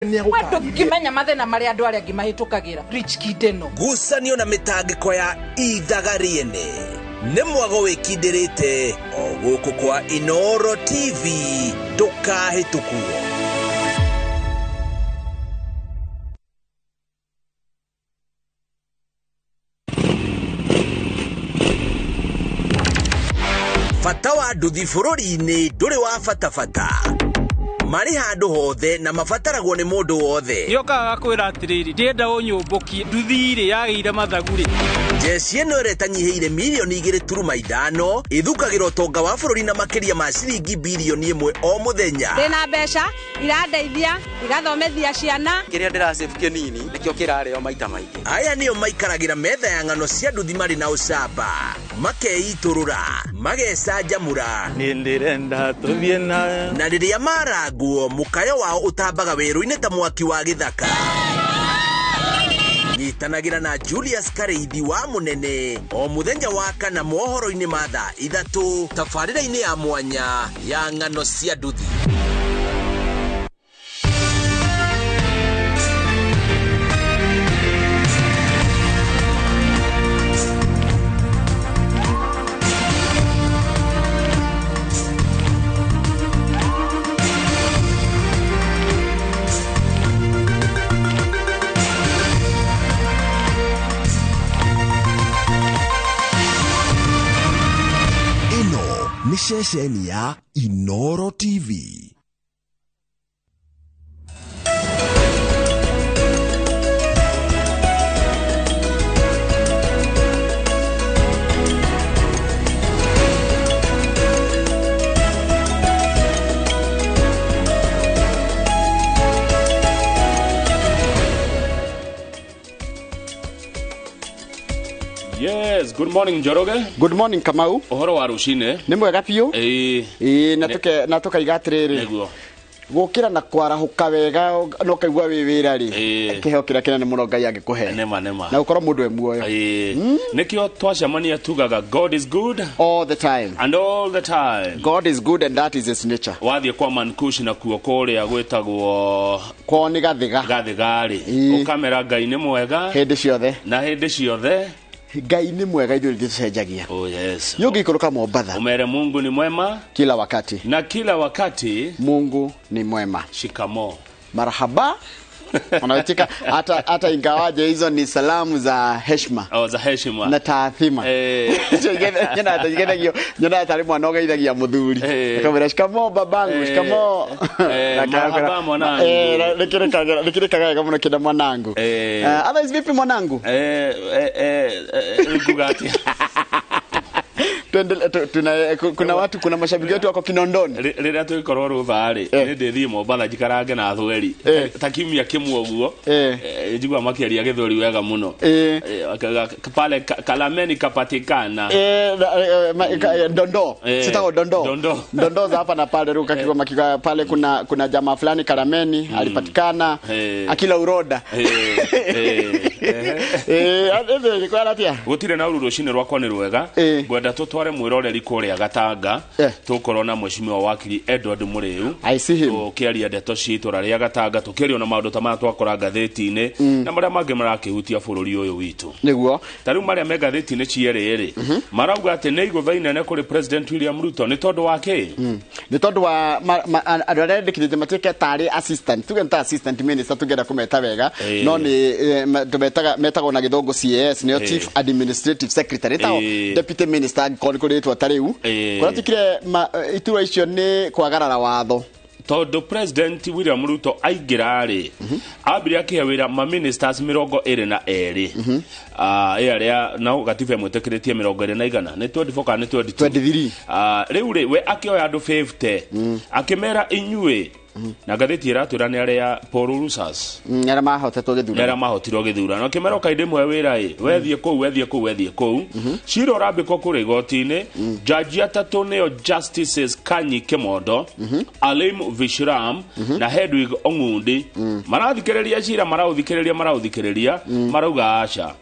Watu kimenya mathina maria andu aria ngimahitukagira Rich Kideno gucanio na mitangiko ya Idagariene nĩ mwago wĩkindĩrĩte o gũkũ kwa Inooro TV ndũkahĩtũkwo. Fata wa nduthi bũrũri-inĩ ndũrĩ wa fatafata mari handu hothe na mafataragwo ni mundu wothe. Niokaga kwira atiriri ndienda unyumbukie nduthi iri yageire mathaguri. Jesi eno iretanyiheire milioni 2.5 ithukagira utonga wa bũrũri na makiria ma ciringi bilioni 1 o muthenya. Ndina mbeca irandeithia igathomethia ciana kiria ndirasave kinini nikio kirareo maita maingi. Aya nio maikaragira metha ya ng'ano cia nduthi mari na ucamba makeiturura magecanjamura Nindirenda tuthie na riria maraguo mukayo wao utambaga weru-ini ta mwaki wa githaka. Nyitanagira na Julius Kareithi wa Munene o muthenya wa kana mohoro-ini ma thaa 3 tabarĩra-ini ya mwanya ya ng'ano cia nduthi. Ni ceceni ya INooro TV. Yes, good morning Njoroge. Good morning Kamau. Ohoro wa rucini. Ni mwega biu? Na tukaiga atiriri. Niguo. Gukira na kwarahuka wega no kaigua wi wira ri. Kiheo kira kinene muno Ngai angikuhe. Nema. Na ukorwo mundu e muoyo. Nikio twacemania tugaga God is good all the time. And all the time. God is good and that is his nature. Wathie kwa Mankush na kuoko ria gwetagwo kwa ni gathiga. Gathigari. Ukamera Ngai ni mwega. Hindi ciothe. Na hindi ciothe. Ngai ni mwega ithuĩ ndĩcenjagia. Oh yes. Yũngĩikũrũka Mombatha. Umere Mungu ni mwema kila wakati. Na kila wakati Mungu ni mwema. Shikamo. Marhaba. Unaitika hata ingawaje hizo ni salamu za heshima. Oh, za heshima. Na taathima. Nyona atari mwana ogeithagia muthuri. Akamwira shikamo babangu, shikamo. Marhaba mwanangu. Nikirekaga kama na kida mwanangu. Otherwise vipi mwanangu? Rugugati. Kuna mashabiki wetu wako Kinondoni. Rĩrĩa twĩkorwo rũtha-rĩ nĩndĩthiĩ Mombatha njikarange na thweri ta kiumia kĩmwe ũguo njigua makĩaria gĩthweri wega mũno pale kalameni kapatikana dondo sitako dondo za hapa na pale ruka kigwa makiga pale kuna jamaa fulani kalameni alipatikana akila uroda nilikuwa natia gutire na uru rucini rwakwa ni rwega ngwenda tutware mwiroreri kuria Gatanga tukorwo na mheshimiwa wakili Edward Muriu. I see him tukiaria ndeto citu raria Gatanga tukiaria na maundu ta ma twakora ngatheti-ini na maria mangi marakihutia bururi uyu witu niguo tariu maria me ngatheti-ini cierere marauga ati ni iguthaine ne kuri President William Ruto ni tondu wake ni tondu wa andu aria ndikithite matike tari assistant tugenta assistant minister tugenda kumeta wega no ni metagwo na githongo CS ni chief administrative secretary tao deputy minister koritwo tariu kuratikire itura icio ni kwagarara watho tondu President William Ruto aingirari ambire akihewira ma ministers 22 aria na gatiba mwetekiritie 20 ni 24 kana ni 23 riu we akioya andu 50 akimera inyue na gatheti iratwira ni aria Paul Rusas nera mahotirwo githurano akimera kainde mwe wira wethie kou ciro rabiko kuri goti-ini jaji atatu nio Justices Kanyi Kimondo Alim Vishram na Hedwig Ongundi marathikiriria cira marauga aca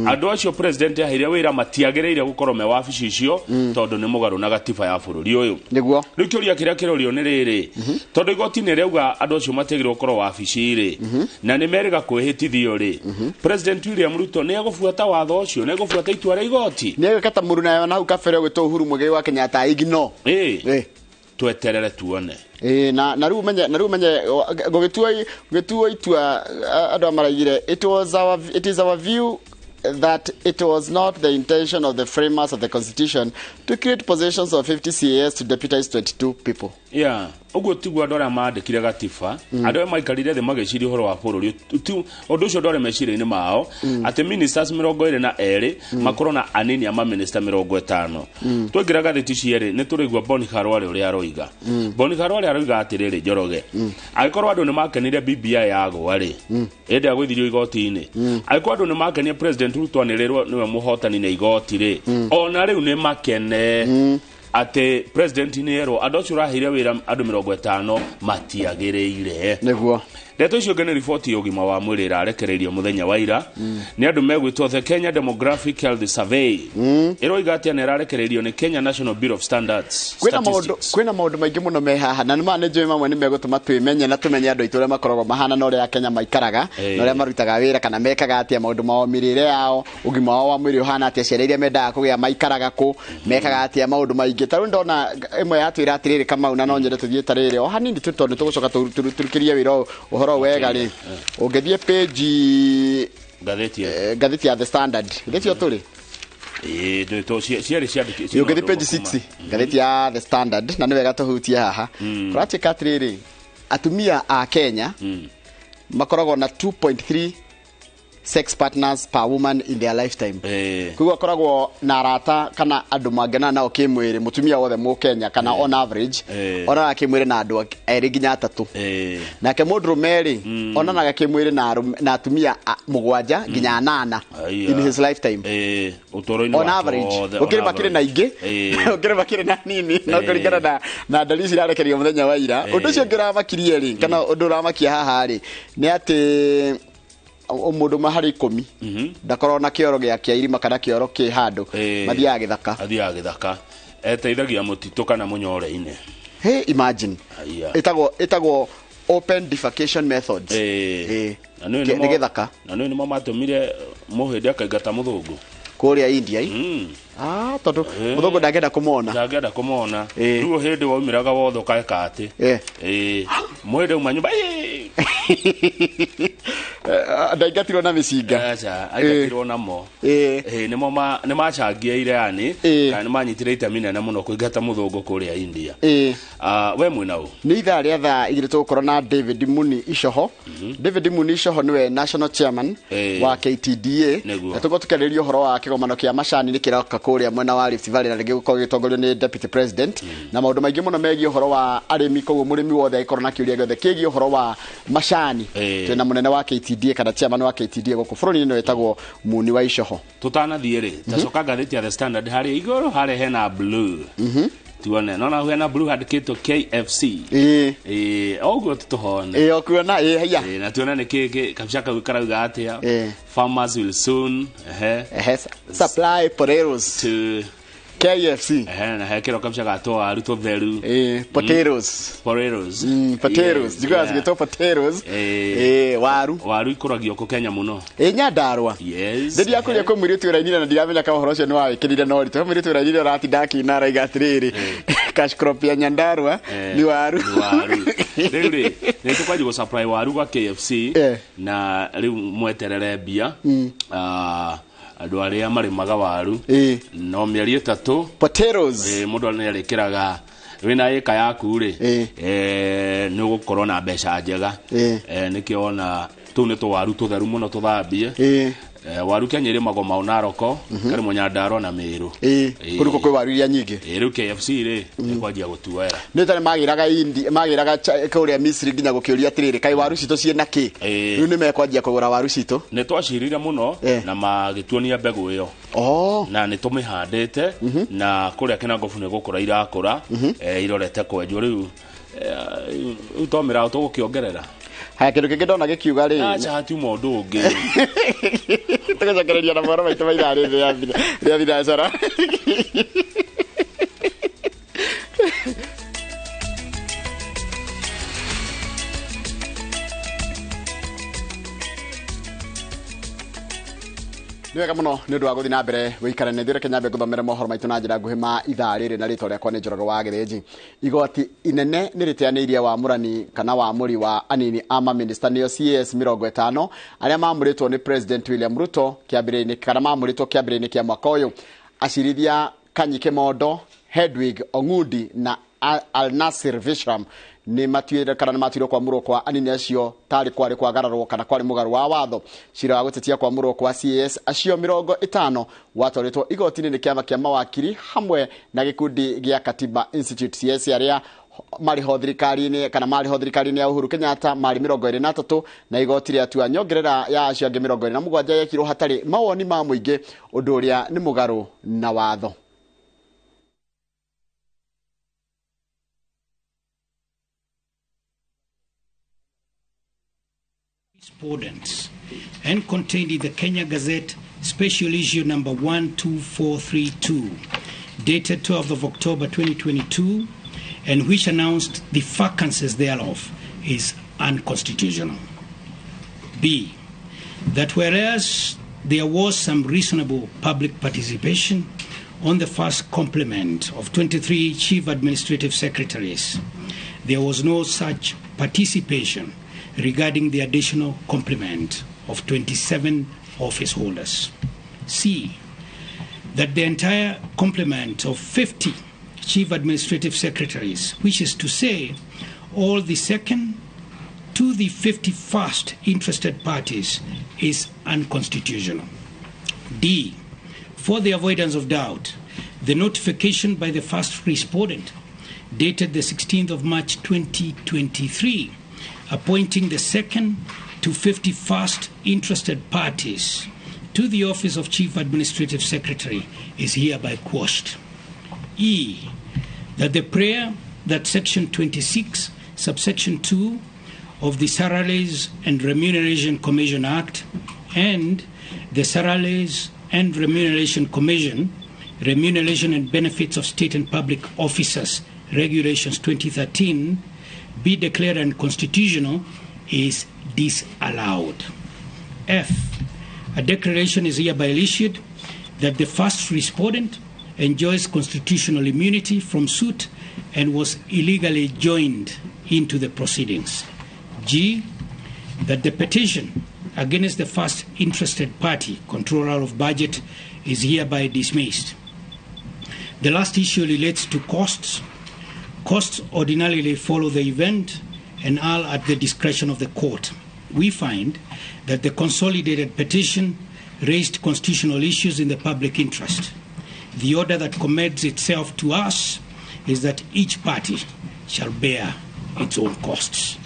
andu acio president ahiria wira matiagereire gukorwo me wabici icio tondu ni mugaru na gatiba ya bururi uyu niguo riu kiuria kiria kirorio ni riri tondu igoti ni reuga andu acio matigirwo gukorwo wabici ri na ni meriga kwihitithio ri president William Ruto ni egubuata watho ucio ni egubuata itua ria igoti ni egukata muruna yo na hau kabere gwitwo Uhuru Muigai wa Kenyatta igno tweterere tuone na riu menye gũgĩtua itua andũ amaraigire it is our view that it was not the intention of the framers of the constitution to create positions of 50 CAS to deputize 22 people. Uguo tiguo andũ arĩa mandĩkire gatiba andũ arĩa maikarire thĩ magĩciria ũhoro wa bũrũri ũndũ ũcio ndware meciria-inĩ mao atĩ ministers 22 makorwo na anini ama minister 50 twaingĩra gathĩti cierĩ nĩ tũrĩigua Boni Khalwale ũrĩa aroiga Boni Khalwale aroiga atĩrĩrĩ Njoroge angĩkorwo andũ nĩ makenire BBI yagwa rĩ ĩndĩ agũithirio igoti-inĩ angĩkorwo andũ nĩ makenire president Ruto anĩrĩrwo nĩwe mũhotani na igoti rĩ ona rĩu nĩ makene ate president ni ero adocho rahire wira andu 50 matiagereire niguo ndeto icio ngene report yogima wa mwiri rarekererio muthenya wa ira ni andu megwitwo the Kenya Demographic Health Survey ero igatia ne rarekererio ni Kenya National Bureau of Standards kwina maundu maingi muno me haha na nima njoe mamwe ni megutuma twimenye na tumenye andu itore makorogo mahana no ria Kenya maikaraga no ria marutaga wira kana mekaga atia maundu mao mirire yao ugima wao wa mwiri uhana atia cireria mendaga kugia maikaraga ku mekaga atia maundu maingi taru ndona imwe yatwira atiriri kama una no nyende tuthie tariri o hanini tutonde tugucoka turukirie wira horo wega ri ungethie page gatheti ya The Standard gatheti turi to ciari ciandiki ungethie page 6 gatheti ya The Standard na ni wega tuhutie haha turacheka atiriri atumia a Kenya makoragwo na 2.3 sex partners per woman in their lifetime. Kugo koragwo na arata kana andu mangena nao kimwiri mutumia wothe mu Kenya kana on average ona kimwiri na andu eri ginya 3 nake mudrume ri ona na kimwiri na atumia 7 ginya 8 in his lifetime on average ukiri makire na ingi ukiri makire na nini no kuringana na dalili irarekerio muthenya wa ira undu cio ngira makirie ri kana undu ramakia haha ri ni ati omundu mahari 10 ndakorwo na kioro gia irima kana kioro ki handu mathiaga githaka eteithagia mutitu kana munyore-ine imagine itagwo open defecation methods ni githaka na ni matumire muhindi akaigata muthungu kuria India tondu muthungu ndangenda kumona riu hindi waumiraga wothe ukaeka ati muhindi uma nyumba ndaigatirwo na micinga aigatirwo namo ni machangia ire yani kana manyitire itamina na muno kuigata muthungu kuria India we mwinau ni ithaa ria thaa igire tukorwo na David Muni Ishoho David Muni Ishoho niwe national chairman wa KTDA na tugotukereria uhoro wa kigomano kia macani ni kiraka kuria mwena wa Rift Valley na rigi gukorwo gitongorio ni deputy president na maundu maingi muno megie uhoro wa arimi koguo murimi wothe ikorwo na kiuria gothe kigie uhoro wa macani twina munene wa KTDA kana chairman wa KTDA guku bururi ni wetagwo Muni wa Ishoho tutanathie ri tacoka gatheti ya The Standard hari igoro hari hena blue tuone nona hena blue handikitwo KFC oguo tutuhone okuona haya na tuona ni kiki kabisa karauga atia farmers will soon supply potatoes to KFC na hekero kabisa gato aru to theru potatoes jiga zigito potatoes waru ikuragio ku Kenya muno nyandarwa ndi akuria ko mwiri twira-inĩ na ndiramenya ka uhoro cio ni wawikirire no rito mwiri twira-inĩ rati ndaki na raiga atiriri cash crop ya Nyandarwa ni waru rĩu nĩ tukwaji go supply waru gwa KFC na rĩu mweterere mbia andu aria marimaga waru no mieri 3 potatoes mundu ni arikiraga wina eka yaku ri ni ugukorwo na mbeca njega nikiona tu ni to waru tutheru muno tuthambie waru Kenya iri magoma onaroko kari Nyandarwa na Meru kuruko kwe waru ya nyingi riu KFC ri ni kwajia gutuwera ni tane magiraga India magiraga kuria Misri nginya gukiuria atiriri kai waru cito ciena ki riu ni mekwajia kugura waru cito ni twacirire muno na magituonia mbegu iyo na ni tumihandite na kuria Kinangofu ni gukura irakura irorete kwenjwo riu utomira tugukiongerera haya kindu kingi ndona gikiuga ri acha tu mundu ungi tugacokereria na moro maitu maithaa rĩa thinacara nĩ wega mũno nĩ ũndũ wa gũthiĩ na mbere wĩikarane thire Kenya mbere gũthomera mohoro maitũ na njĩra nguhĩ ma ithaa rĩrĩ na rĩtwa rĩakwa nĩ Njoroge wa Gĩthĩnji. Igoti inene nĩ rĩteanĩirie wamũrani kana wamũri wa anini a mamĩnĩsta nĩo CS 50 arĩa mamũrĩtwo nĩ President William Ruto kĩambĩrĩria-inĩ kana mamũrĩtwo kĩambĩrĩria-inĩ kĩa mwaka ũyũ. Acirithia Kanyi Kĩmondo, Hedwig Ong'undi na Al-Nasir Vishram nĩ matuire kana nĩ matuire kwamũrwo kwa anini acio tarĩ kwarĩ kwagararwo kana kwarĩ mũgarũ wa watho. Cira wa gũtetia kwamũrwo kwa CS acio 50 watwarĩtwo igoti-inĩ nĩ kĩama kĩa mawakiri hamwe na gĩkundi gĩa Katiba Institute. CS arĩa mariho thirikari-inĩ kana mariho thirikari-inĩ ya Uhuru Kenyatta mari 23 na igoti rĩatua nyongerera ya acio angĩ 27 yekirwo hatarĩ mawoni ma mũingĩ, ũndũ ũrĩa nĩ mũgarũ na watho. Correspondence and contained in the Kenya Gazette special issue number 12432 dated 12th of October 2022 and which announced the vacancies thereof is unconstitutional. B, that whereas there was some reasonable public participation on the first complement of 23 chief administrative secretaries, there was no such participation regarding the additional complement of 27 office holders. C, that the entire complement of 50 chief administrative secretaries, which is to say all the second to the 51st interested parties, is unconstitutional. D, for the avoidance of doubt, the notification by the first respondent dated the 16th of March 2023 appointing the second to 51st interested parties to the office of Chief Administrative Secretary is hereby quashed. E, that the prayer that Section 26, subsection 2 of the Salaries and Remuneration Commission Act and the Salaries and Remuneration Commission, Remuneration and Benefits of State and Public Officers, Regulations 2013, be declared unconstitutional is disallowed. F, a declaration is hereby issued that the first respondent enjoys constitutional immunity from suit and was illegally joined into the proceedings. G, that the petition against the first interested party, controller of budget, is hereby dismissed. The last issue relates to costs. Costs ordinarily follow the event and are at the discretion of the court. We find that the consolidated petition raised constitutional issues in the public interest. The order that commends itself to us is that each party shall bear its own costs.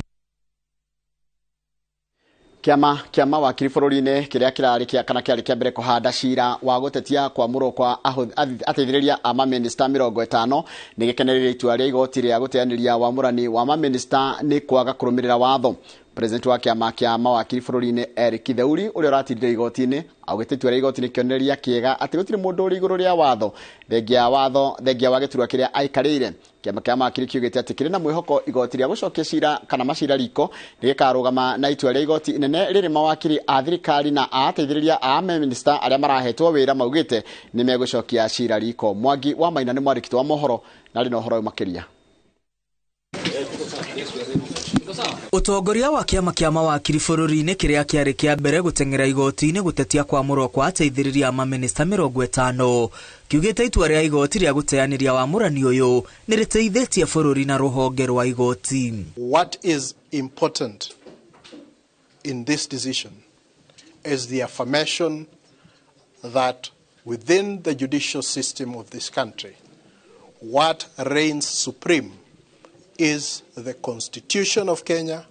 Kiama kia mawakiri bũrũri-inĩ kĩrĩa kĩrarĩ kana kĩarĩ kĩa mbere kũhanda cira wa gũtetia kwamũrwo kwa ateithĩrĩria a mamĩnĩsta 50 nĩ gĩkenereire itua rĩa igoti rĩa gũteanĩria wamũrani wa mamĩnĩsta nĩ kwaga kũrũmĩrĩra watho. President wa kiama kia mawakiri bũrũri-inĩ Eric Kitheuri ũrĩa ũratirire igoti-inĩ augĩte itua rĩa igoti nĩ kĩonereria kĩega atĩ gũtirĩ mũndũ ũrĩ igũrũ rĩa watho thengia wa gĩturwa kĩrĩa aikarĩire. Kiama kia mawakiri kiugĩte atĩ kĩrĩ na mwĩhoko igoti rĩa gũcokia cira kana macira riko nĩ gĩkarũgama na itua rĩa igoti inene rĩrĩ mawakiri a thirikari na ateithĩrĩria a mamĩnĩsta arĩa marahetwo wĩra maugĩte nĩ megũcokia cira riko. Mwangi wa Maina nĩ mwandĩki wa mohoro na rĩ na ũhoro makĩria. Utongoria wa kiama kia mawakiri bũrũri-inĩ kĩrĩa kĩarĩ kĩa mbere gũteng'era igoti-inĩ gũtetia kwamũrwo kwa ateithĩrĩria a mamĩnĩsta 50 kiugĩte itua rĩa igoti rĩa gũteanĩria wamũrani ũyũ nĩ rĩteithĩtie bũrũri na rũhonge rwa igoti. What is important in this decision is the affirmation that within the judicial system of this country, what reigns supreme is the Constitution of Kenya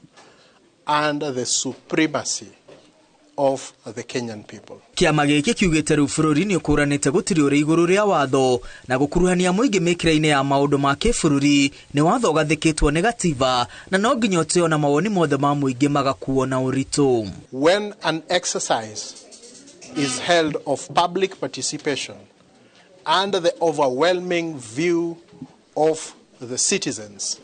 and the supremacy of the Kenyan people. Kiama gĩkĩ kiugĩte rĩu bũrũri nĩ ũkũranĩte gũtirĩ ũrĩ igũrũ rĩa watho na gũkuruhania mũingĩ mĩkĩra-inĩ ya maũndũ ma kĩbũrũri nĩ watho ũgathĩkĩtwo nĩ gatiba na no nginya ũtĩo na mawoni mothe ma mũingĩ magakuo na ũritũ. When an exercise is held of public participation under the overwhelming view of the citizens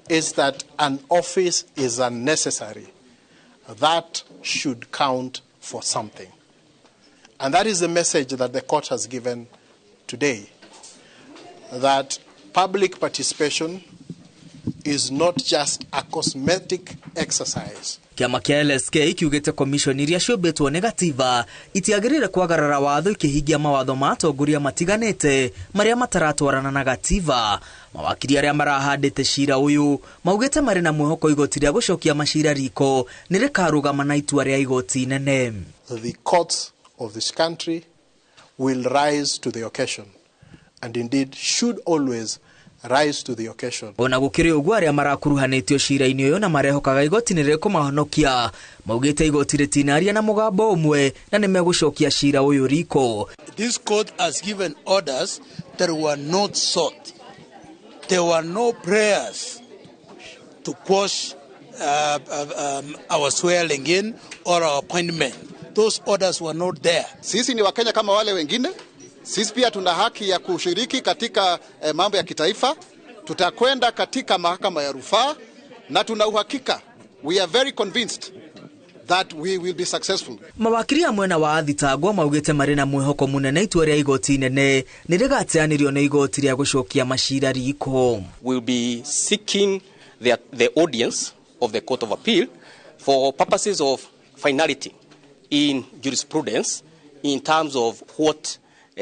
is that an office is unnecessary, that should count for something. And that is the message that the court has given today, that public participation is not just a cosmetic exercise. Kiama kia LSK kiugĩte komishoni iria ciũmbĩtwo nĩ gatiba itiagĩrĩire kwagarara watho ikĩhingia mawatho ma atongoria matiganĩte marĩa mataratwarana na gatiba. Mawakiri arĩa marahandĩte cira ũyũ maugĩte marĩ na mwĩhoko igoti rĩa gũcokia macira riko nĩ rĩkarũgama na itua rĩa igoti inene. The courts of this country will rise to the occasion and indeed should always rise to the occasion. Ona gũkĩrĩ ũguo arĩa marakuruhanĩtio cira-inĩ ũyũ na marehokaga igoti nĩ rĩkũmahonokia maugĩte igoti rĩtinaria na mũgambo ũmwe na nĩ megũcokia cira ũyũ riko. This court has given orders that were not sought. There were no prayers to quash our swearing in or our appointment. Those orders were not there. Sisi ni Wakenya kama wale wengine. Sisi pia tuna haki ya kushiriki katika mambo ya kitaifa. Tutakwenda katika mahakama ya rufaa na tuna uhakika, we are very convinced that we will be successful. Mawakiri amwe na waathitangwo maugĩte marĩ na mwĩhoko mũnene itua rĩa igoti inene nĩ rĩgateanĩrio nĩ igoti rĩa gũcokia macira riko. We'll be seeking the audience of the Court of Appeal for purposes of finality in jurisprudence in terms of what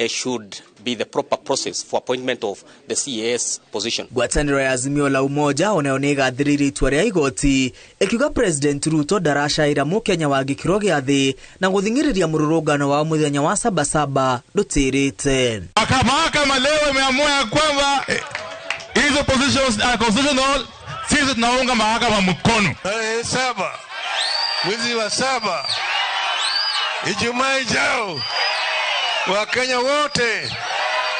should be the proper process for appointment of the CAS position. Ngwatanĩro ya Azimio la Umoja onayo nĩ ĩgathĩrĩirie itua rĩa igoti ĩkiuga President Ruto ndaracaĩra mũkenya wa gĩkĩro gĩa thĩ na gũthing'ĩrĩria mũrũrũngano wa mũthenya wa Sabasaba ndũtĩrĩte. Mahakama leo imeamua ya kwamba hizo positions are constitutional. Sisi tunaunga mahakama mkono. Saba mwezi wa saba Ijumaa ijao Wakenya wote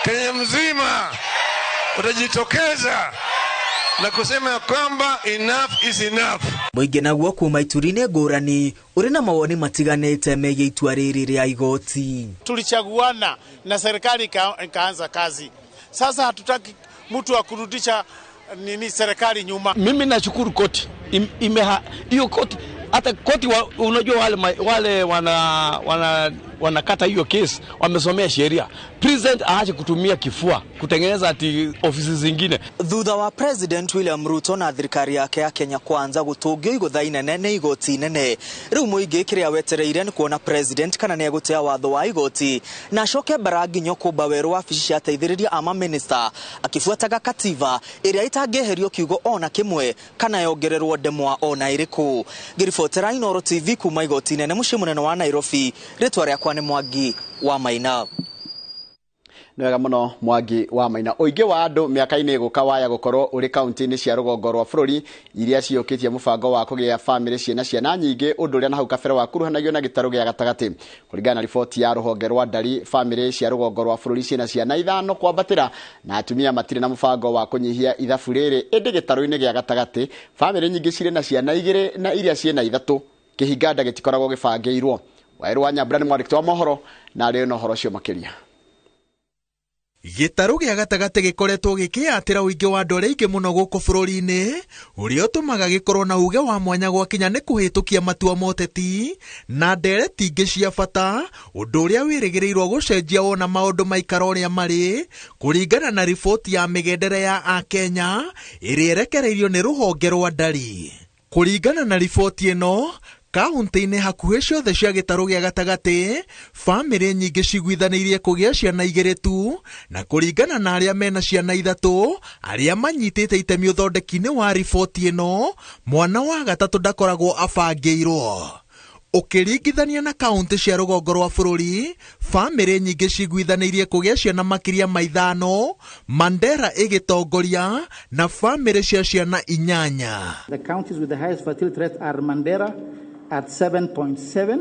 Kenya mzima utajitokeza na kusema kwamba enough is enough. Mũingĩ naguo kuma ituri-inĩ ngũrani ũrĩ na mawoni matiganĩte megiĩ itua rĩrĩ rĩa igoti. Tulichaguana na serikali ikaanza kazi. Sasa hatutaki mtu wa kurudisha serikali nyuma. Mimi nashukuru koti. Hiyo koti, hata koti unajua wale wanakata hiyo kesi wamesomea sheria. President aache kutumia kifua kutengeneza ati ofisi zingine. Thutha wa President William Ruto na thirikari yake ya Kenya Kwanza gũtũngio igotha inene nĩ igoti inene. Rĩu mũingĩ kĩrĩa wetereire nĩ kuona President kana nĩ egũtea watho wa igoti na acoke Barangi Nyokumba werũ wabici cia ateithĩrĩria a maminista akibuataga katiba ĩrĩa itangĩeherio kiugo ona kĩmwe kana yongererwo ndemwa ona ĩrĩkũ. Ngĩribotera INooro TV kuma igoti inene mũciĩ mũnene wa Nairobi. Rĩtwa rĩakwa nĩ Mwangi wa Maina. Nwega muno Mwangi wa Maina. Ũingĩ wa andũ mĩaka-inĩ gũka waya gũkorwo ũrĩ kaunti-inĩ cia rũgongo rwa bũrũri iria ciũkĩtie mũbango wa kũgĩa famĩlĩ ciana nyingĩ ũndũ ũrĩa na hau kabere wakuruhanagio na gĩtarũ gĩa gatagatĩ. Kũringana na riboti ya rũhonge rwa ndari, famĩlĩ cia rũgongo rwa bũrũri ciana ithano kwambatĩra na atumia matirĩ na mũbango wa kũnyihia ithabu rĩrĩ. Ĩndĩ gĩtarũ-inĩ gĩa gatagatĩ famĩlĩ nyingĩ cirĩ na ciana igĩrĩ na iria ciĩ na ithatũ. Kĩhinganda gĩtikoragwo gĩbangĩirwo. Waĩrũ wa Nyambura nĩ mwandĩki wa mohoro na arĩ na ũhoro ũcio makĩria. Gĩtarũ gĩa gatagatĩ gĩkoretwo gĩkĩatĩra ũingĩ wa andũ arĩa aingĩ mũno gũkũ bũrũri-inĩ ũrĩa ũtũmaga gĩkorwo na uge wa mwanya gwakinya nĩ kũhĩtũkia matua ma ũteti na ndereti ingĩ cia bata, ũndũ ũrĩa wĩrĩgĩrĩirwo gũcenjia wona maũndũ maikara ũrĩa marĩ kũringana na riboti ya mĩgendere ya Akenya ĩrĩa ĩrekereirio nĩ rũhonge rwa ndari. Kũringana na riboti ĩno, kaunti-inĩ hakuhĩ ciothe cia gĩtarũ gĩa gatagatĩ famĩlĩ nyingĩ ciguithanĩirie kũgĩa ciana igĩrĩ tu, na kũringana na arĩa mena ciana ithatũ arĩa manyitĩte itemi ũthondeki-inĩ wa riboti ĩno, mwana wa gatatũ ndakoragwo abangĩirwo. Ũkĩringithania na kaunti cia rũgongo rwa bũrũri, famĩlĩ nyingĩ ciguithanĩirie kũgĩa ciana makĩria ma ithano, Mandera ĩgĩtongoria na famĩlĩ cia ciana 8. The counties with the highest fertility rate are Mandera at 7.7,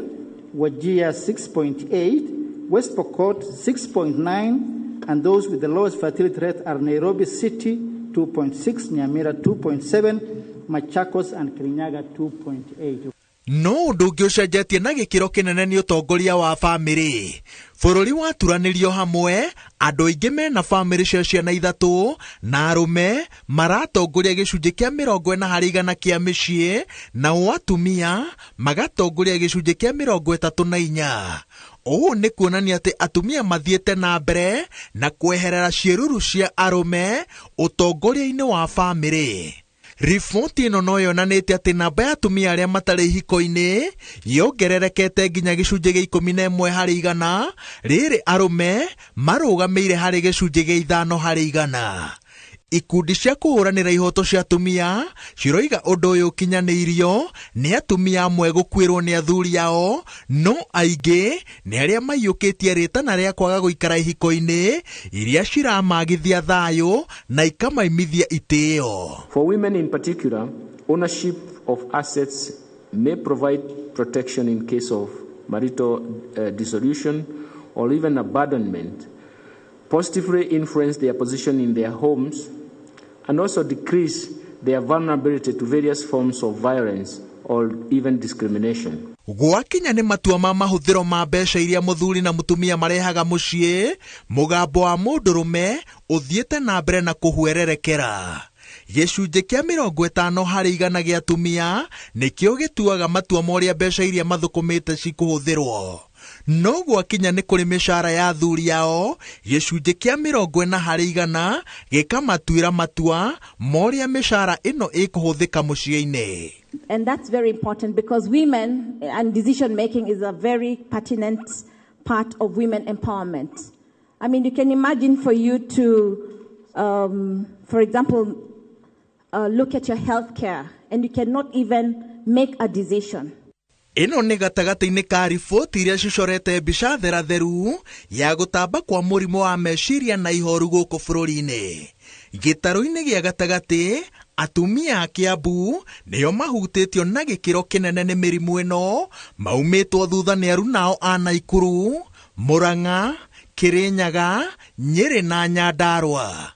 Wajir 6.8, West Pokot 6.9, and those with the lowest fertility rate are Nairobi City 2.6, Nyamira 2.7, Machakos and Kirinyaga 2.8. No ndungi ucenjetie na gikiro kinene ni utongoria wa family. Bururi waturanĩrio hamwe, andũ aingĩ mena family cia ciana ithatũ na arume maratongoria gĩcunjĩ kĩa 40% kĩa mĩciĩ, na atumia magatongoria gĩcunjĩ kĩa 34. Ũũ nĩ kuonania atĩ atumia mathiĩte na mbere na kweherera ciĩruru cia arume ũtongoria-inĩ wa family. Riboti ĩno no yonanĩtie atĩ namba ya atumia arĩa matarĩ ihiko-inĩ yongererekete nginya gĩcunjĩ gĩa 11%, rĩrĩ arume marũgamĩire harĩ gĩcunjĩ gĩa 5%. Ikundi cia kũhũranĩra ihoto cia atumia ciroiga ũndũ ũyũ ũkinyanĩirio nĩ atumia amwe gũkuĩrwo nĩ athuri ao, no aingĩ nĩ arĩa maiyũkĩtie rĩtana rĩa kwaga gũikara ihiko-inĩ iria ciramagithia thayũ na ikamaimithia itĩo. For women in particular, ownership of assets may provide protection in case of marital dissolution or even abandonment, positively influence their position in their homes, and also decrease their vulnerability to various forms of violence or even discrimination. Gwakinya nĩ matua ma mahũthĩro ma mbeca iria mũthuri na mũtumia marehaga mũciĩ, mũgambo wa mũndũrũme ũthiĩte na mbere na kũhuererekera. Gĩcunjĩ kĩa 50% gĩa atumia nĩkĩo gĩtuaga matua ma ũrĩa mbeca iria mathũkũmĩte cikũhũthĩrwo. No gwakinya nĩ kũrĩ mĩcara ya athuri ao, gĩcunjĩ kĩa 40% gĩkamatuĩra matua ma ũrĩa mĩcara ĩno ĩkũhũthĩka mũciĩ-inĩ. And that's very important because women and decision making is a very pertinent part of women empowerment. I mean, you can imagine for you to, for example, look at your health care and you cannot even make a decision. Ĩno nĩ gatagatĩ-inĩ ka riboti iria cicorete mbica theratheru ya gũtamba kwa mũrimũ wa meciria na ihoru gũkũ bũrũri-inĩ. Gĩtarũ-inĩ gĩa gatagatĩ, atumia a Kiambu nĩo mahutĩtio na gĩkĩro kĩnene nĩ mĩrimũ ĩno, maumĩtwo thutha nĩ arunao a Naikuru, Murang'a, Kirinyaga, Nyeri na Nyandarua.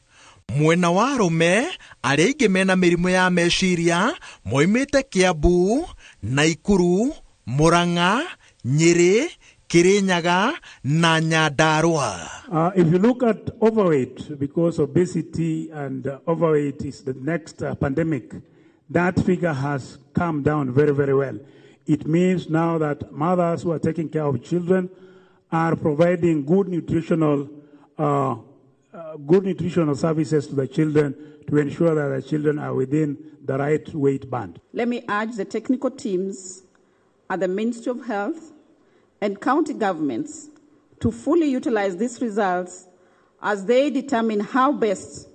Mwena wa arũme arĩa aingĩ mena mĩrimũ ya meciria moimĩte Kiambu, Naikuru, Murang'a, Nyeri, Kirinyaga na Nyandarua. If you look at overweight, because obesity and overweight is the next pandemic, that figure has come down very, very well. It means now that mothers who are taking care of children are providing good nutritional services to the children to ensure that the children are within the right weight band. Let me urge the technical teams at the Ministry of Health and county governments to fully utilize these results as they determine how best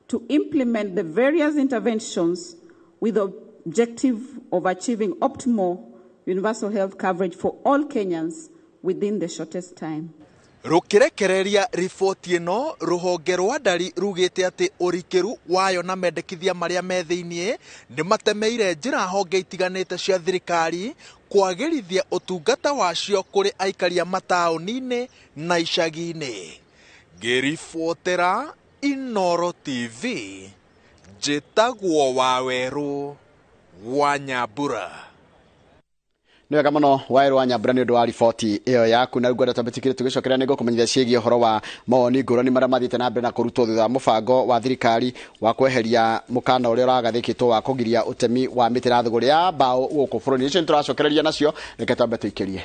to implement the various interventions with the objective of achieving optimal universal health coverage for all Kenyans within the shortest time. Rukirekereria riboti ĩno, rũhonge rwa ndari rugĩte atĩ ũrikĩru wayo na mendekithia marĩa me thĩinĩ nĩ matemeire njĩra honge itiganĩte cia thirikari kwagĩrithia ũtungata wacio kũrĩ aikari a mataũni-inĩ na icagi-inĩ. Ngĩribotera INooro TV, njĩtagwo Wawerũ wa Nyambura. Nĩ wega mũno Wawerũ wa Nyambura nĩ ũndũ wa riboti ĩyo yaku, na rĩu twambĩtĩkĩre tũgĩcokeria nĩguo kũmenyithia ciĩgiĩ ũhoro wa mawoni ngũrani marĩa mathiĩte na mbere na kũrutwo thutha wa mũbango wa thirikari wa kweheria mũkana ũrĩa ũragathĩkĩtwo wa kũgiria ũtemi wa mĩtĩ na thũgũrĩ ya mbaũ gũkũ bũrũri-inĩ. Icio nĩ tũracokereria nacio, reke twambe tũikĩrie.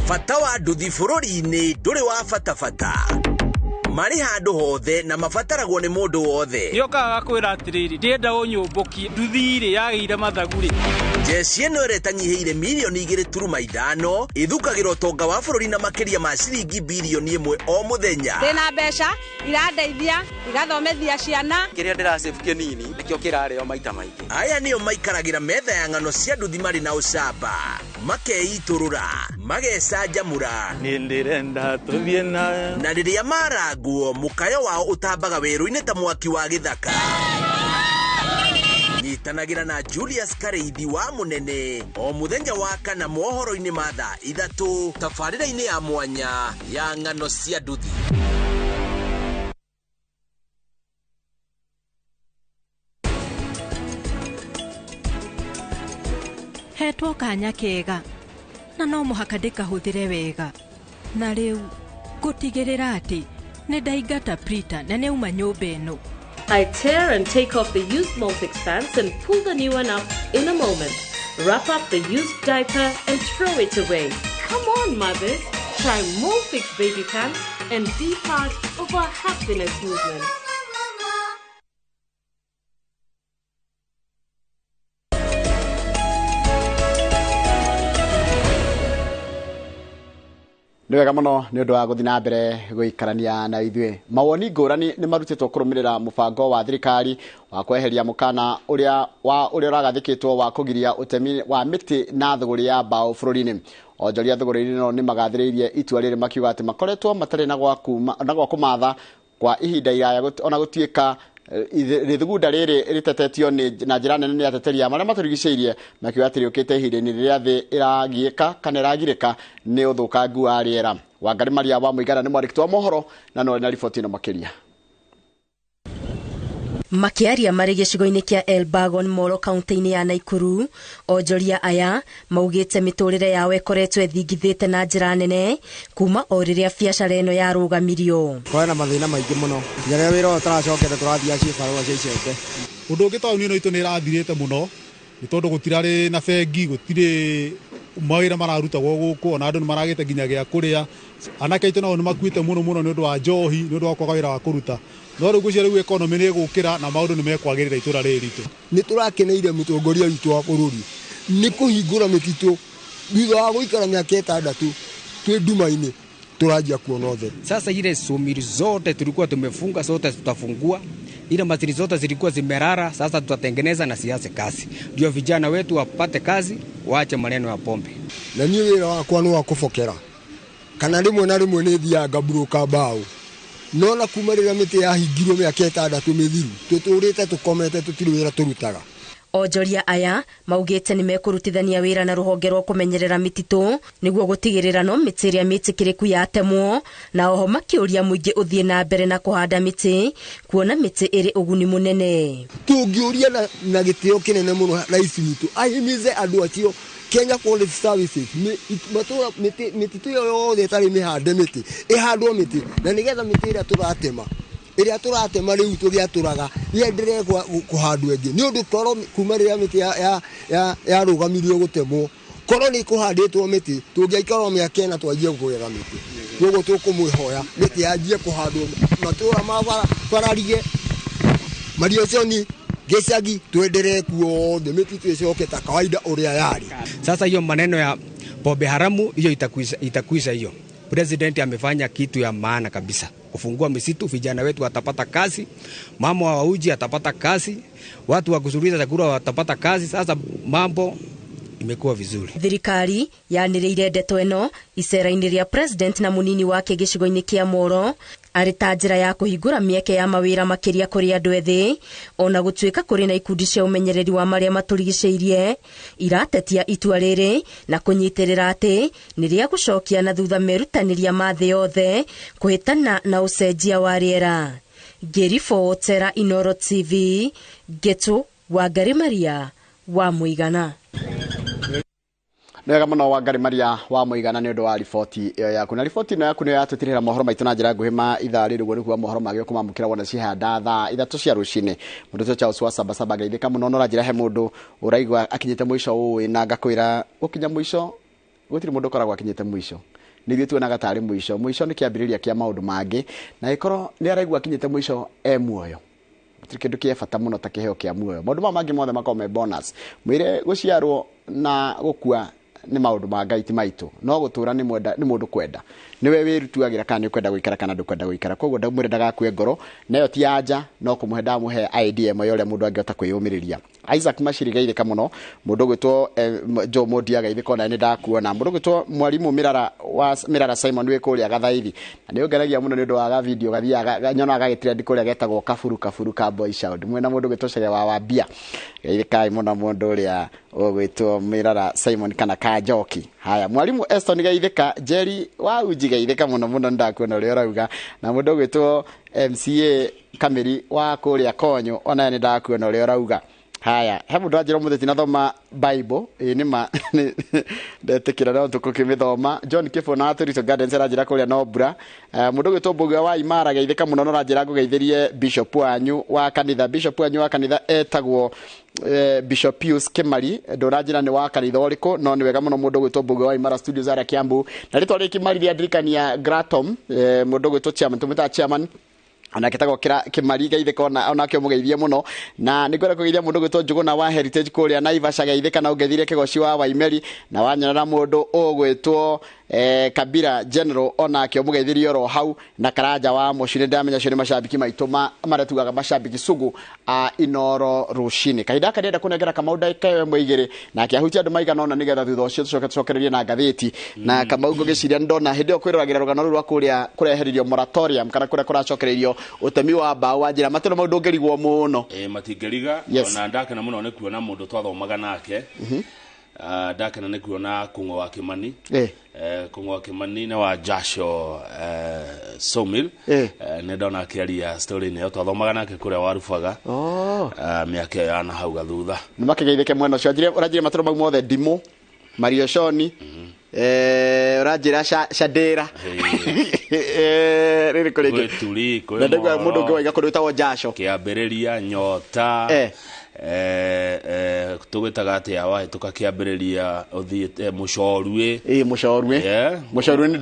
Bata wa nduthi bũrũri-inĩ ndũrĩ wa fatafata. Marĩ handũ hothe na mabataragwo nĩ mũndũ wothe. Nĩokaga kwĩra atĩrĩrĩ, ndĩenda ũnyũmbũkie nduthi ĩrĩ yagĩire mathagu rĩ. Jeci ĩno ĩretanyihĩire milioni 2.5 ithukagĩra ũtonga wa bũrũri na makĩria ma ciringi bilioni 1 o mũthenya. Ndĩna mbeca irandeithia igathomethia ciana. Kĩrĩa ndĩrasave kĩnini nĩkĩo kĩrarĩo maita maingĩ. Aya nĩo maikaragĩra metha ya ng'ano cia nduthi marĩ na ũcamba, makeitũrũra, magecanjamũra. Nĩndĩrenda tũthiĩ na rĩrĩa marangwo mũkayo wao ũtambaga werũ-inĩ ta mwaki wa gĩthaka. Nyitanagĩra na Julius Kareithi wa Mũnene o mũthenya wa kana mohoro-inĩ ma thaa 3 tabarĩra-inĩ ya mwanya ya ng'ano cia nduthi. Hetwo kanya kega na no mũhaka ndĩkahũthĩre wega, na rĩu gũtigĩrĩra atĩ nĩ ndaingata printer na nĩauma nyũmba ĩno. I tear and take off the used Molfix pants and pull the new one up in a moment. Wrap up the used diaper and throw it away. Come on, mothers. Try Molfix baby pants and be part of our happiness movement. Nĩ wega mũno nĩ ũndũ wa gũthiĩ na mbere gũikarania na ithuĩ. Mawoni ngũrani nĩ marutĩtwo kũrũmĩrĩra mũbango wa thirikari wa kweheria mũkana ũrĩa ũragathĩkĩtwo wa kũgiria ũtemi wa mĩtĩ na thũgũrĩ ya mbaũ bũrũri-inĩ. Onjoria thũgũrĩ-inĩ ĩno nĩ magathĩrĩirie itua rĩrĩ makiuga atĩ makoretwo matarĩ na gwa kũmatha kwa ihinda iraya, ona gũtuĩka rĩthugunda rĩrĩ rĩtetetio na njĩra nene nĩ ateteria marĩa matũrigicĩirie, makiuga atĩ rĩũkĩte ihinda-inĩ rĩrĩa thĩ ĩragiĩka kana ĩragirĩka nĩ ũthũkangu wa rĩera. Wangari Maria wa Mũigana nĩ mwandĩki wa mohoro na no na riboti ĩno makĩria. Makiaria marĩ gĩcigo-inĩ kĩa Elbagon Molo kaunti-inĩ ya Naikuru, onjoria aya maugĩte mĩtũrĩre yao ĩkoretwo ĩthingithĩte na njĩra nene kuma o rĩrĩa biacara ĩno yarũgamirio. Kwĩ na mathĩna maingĩ mũno, rĩrĩa wĩra ũyũ ũtaracokete tũrathiĩ cibarũa cia icembe. Ũndũ ũngĩ taũni ĩno itũ nĩ ĩrathirĩte mũno nĩ tondũ gũtirarĩ na bengi, gũtirĩ mawĩra mararutagwo gũkũ, ona andũ nĩ maragĩte nginya gĩa kũrĩa. Anake aitũ nao nĩ makuĩte mũno nĩ ũndũ wa njohi, nĩ ũndũ wa kwaga wĩra wa kũruta. No rĩu gũcia rĩu economy nĩ ĩgũkĩra na maũndũ nĩ mekwagĩrĩra itũra rĩrĩ ritũ. Nĩ tũrakeneire mũtongoria witũ wa bũrũri nĩ kũhingũra mĩtitũ thutha wa gũikara mĩaka 6 twĩ nduma-inĩ tũranjia kuona ũtheri. Sasa ile sumiri zote tulikuwa tumefunga zote tutafungua, ile matiri zote zilikuwa zimerara, sasa tutatengeneza na siasa kazi, ndio vijana wetu wapate kazi, waache maneno ya pombe. Na niĩ wĩra wakwa nĩ wa kũbokera, kana rĩmwe na rĩmwe nĩ thiaga mburũka mbaũ, no na kuma rĩrĩa mĩtĩ yahingirwo mĩaka 6 mĩthiru tũtũrĩte tũkomete tũtirĩ wĩra tũrutaga. Onjoria aya maugĩte nĩ mekũrutithania wĩra na rũhonge rwa kũmenyerera mĩtitũ nĩguo gũtigĩrĩra no mĩtĩ ĩrĩa mĩtĩkĩrĩku yatemwo, na oho makĩũria mũingĩ ũthiĩ na mbere na kũhanda mĩtĩ, kuona mĩtĩ ĩrĩ ũguni mũnene. Tũngĩũria na gĩtĩo kĩnene mũno rais witũ ahimize andũ acio Kenya Quality Services mĩtitũ yothe ĩtarĩ mĩhande mĩtĩ ĩhandwo mĩtĩ, na nĩgetha mĩtĩ ĩrĩa tũratema rĩu tũgĩatũraga yenderee kũhandwo ĩngĩ, nĩ ũndũ korwo kuma rĩrĩa mĩtĩ yarũgamirio gũtemwo, korwo nĩ kũhandĩtwo mĩtĩ tũngĩaikara mĩaka 4 twanjie kũgetha mĩtĩ. Koguo tũkũmwĩhoya mĩtĩ yanjie kũhandwo matũra ma bararige Marioconi Gĩcagi tuendelee kuothe mĩtitũ ĩcoke ta kawaida ũrĩa yarĩ. Sasa hiyo maneno ya pombe haramu hiyo itakwisha hiyo. President amefanya kitu ya maana kabisa. Kufungua misitu, vijana wetu watapata kazi, mama wa uji atapata kazi, watu wa kusuliza chakula watapata kazi. Sasa mambo imekuwa vizuri. Thirikari yanĩrĩire ndeto ĩno icera-inĩ rĩa president na munini wake gĩcigo-inĩ kĩa Moro arĩ ta njĩra ya kũhingũra mĩeke ya mawĩra makĩria kũrĩ andũ ethĩ, ona gũtuĩka kũrĩ na ikundi cia ũmenyereri wa marĩa matũrigicĩirie iratetia itua rĩrĩ na kũnyitĩrĩra atĩ nĩ rĩa gũcokia na thutha merutanĩria ma thĩ yothe kũhĩtana na ũcenjia wa rĩera. Ngĩribotera INooro TV, Getu Wangari Maria wa Mũigana. Nĩwega mũno Wangari Maria wa Mũigana nĩ ũndũ wa riboti ĩyo yaku. Na riboti ĩno yaku nĩ yatũtirĩra mohoro maitũ na njĩra nguhĩ ma ithaa rĩrĩ, ũguo nĩguo mohoro magĩo kũmamũkĩra wona cihanda thaa 3 cia rũcinĩ. Mũndũ ũcio Charles wa Sabasaba geithĩka mũno, no ranjĩra he mũndũ ũraigua akinyĩte mũico ũĩ na ngakwĩra gũkinya mũico gũtirĩ mũndũ ũkoragwo akinyĩte mũico. Nĩ ithuĩ tuonaga tarĩ mũico. Mũico nĩ kĩambĩrĩria kĩa maũndũ mangĩ, na ĩkorwo nĩ araigua akinyĩte mũico muoyo. kindu kia bata muno ta kiheo kia muoyo maundu mangi mothe makome bonus mwire guciarwo na gukua ni maundu ma Ngai ti maitu no gutura ni mundu kwenda niwe wirutuagira kana ni kwenda guikara kana ndukwenda guikara koguo ndamwire ndagakue ngoro nayo ti anja no kumuhe ndamuhe idea mo yole mundu angiota kwiyumiriria Isaac Mashiriga ithika muno mundu gwitwo Jo Modiaga ithika na ni ndakuona mundu gwitwo mwalimu Mirara Simon we kuria gathaithi na ni ongeragia muno ni ndu wa video gathiaga nyona gagitrend kuria getagwo kafuru ka boy sound mwena mundu gwitwo cege wa bia ithika muno mundu uria gwitwo Mirara Simon kana Kajoki haya mwalimu Eston gaithika Jerry wa ujiga ithika muno ndakuona uri urauga na mundu gwitwo MCA Kameri wa kuria Konyo ona ni ndakuona uri urauga haya hebu ndajira mutheti na thoma Bible ni ma ndetikira no tukukimithoma John Kifo na Aturito Gardens rajira kuria Nobra mundu gwitwo Mbuga wa Imara geithika muno no rajira ngugeithirie bishop wanyu wa kanitha etagwo Bishop Pius Kimari ndorajira ni wa kanitha uriko no ni wega muno mundu gwitwo Mbuga wa Imara Studios ara Kiambu na ritwa ri Kimari ya Dirikania Gratom mundu gwitwo chairman anaketagwo Kimari geithika ona kyo mugeithie muno na nigwera kugeithia mundu gwitwo Njuguna wa Heritage kuria Naivasha geithika na ugethire Kigoci wa Waimeri na wanyonera mundu ugwitwo Kabira General ona kyo mugeithirio ro hau na Karanja wa Mucini ndamenya cio ni macambiki maituma maratugaga macambiki sugu Inooro Rũciini kahinda kanenda kunengera Kamau ndagika mwigire na kiahutia andu maigana ona nigetha thutha ucio tucokererie na ngathĩti na Kamau ngugiciria ndona hindi o kwiroragĩra rugano rwa kuria kureheririo moratorium kana kuria kuracokererio utemi wa mbaũ wa njira matũno maundu ngerigwo muno matingeriga ona ndakena muno ni kuona mundu twathomaga nake ndakena ni kuona Kung'o wa Kimani Kung'o wa Kimani na wa Jasho Somil ne ndona akiaria story ne twathomaga nake kuria warubaga miaka yana hau gathutha ni makigeithike mwena ucio urajire matũno mau mothe Ndimũ Mario Shoni urajira Shadera riri kurege tuli na ndagwa mundu ngwa iga kundu tawo Jasho kiambiriria Nyota tugwitaga ati awa tukakiambiriria uthiite Mucorwe Mucorwe ni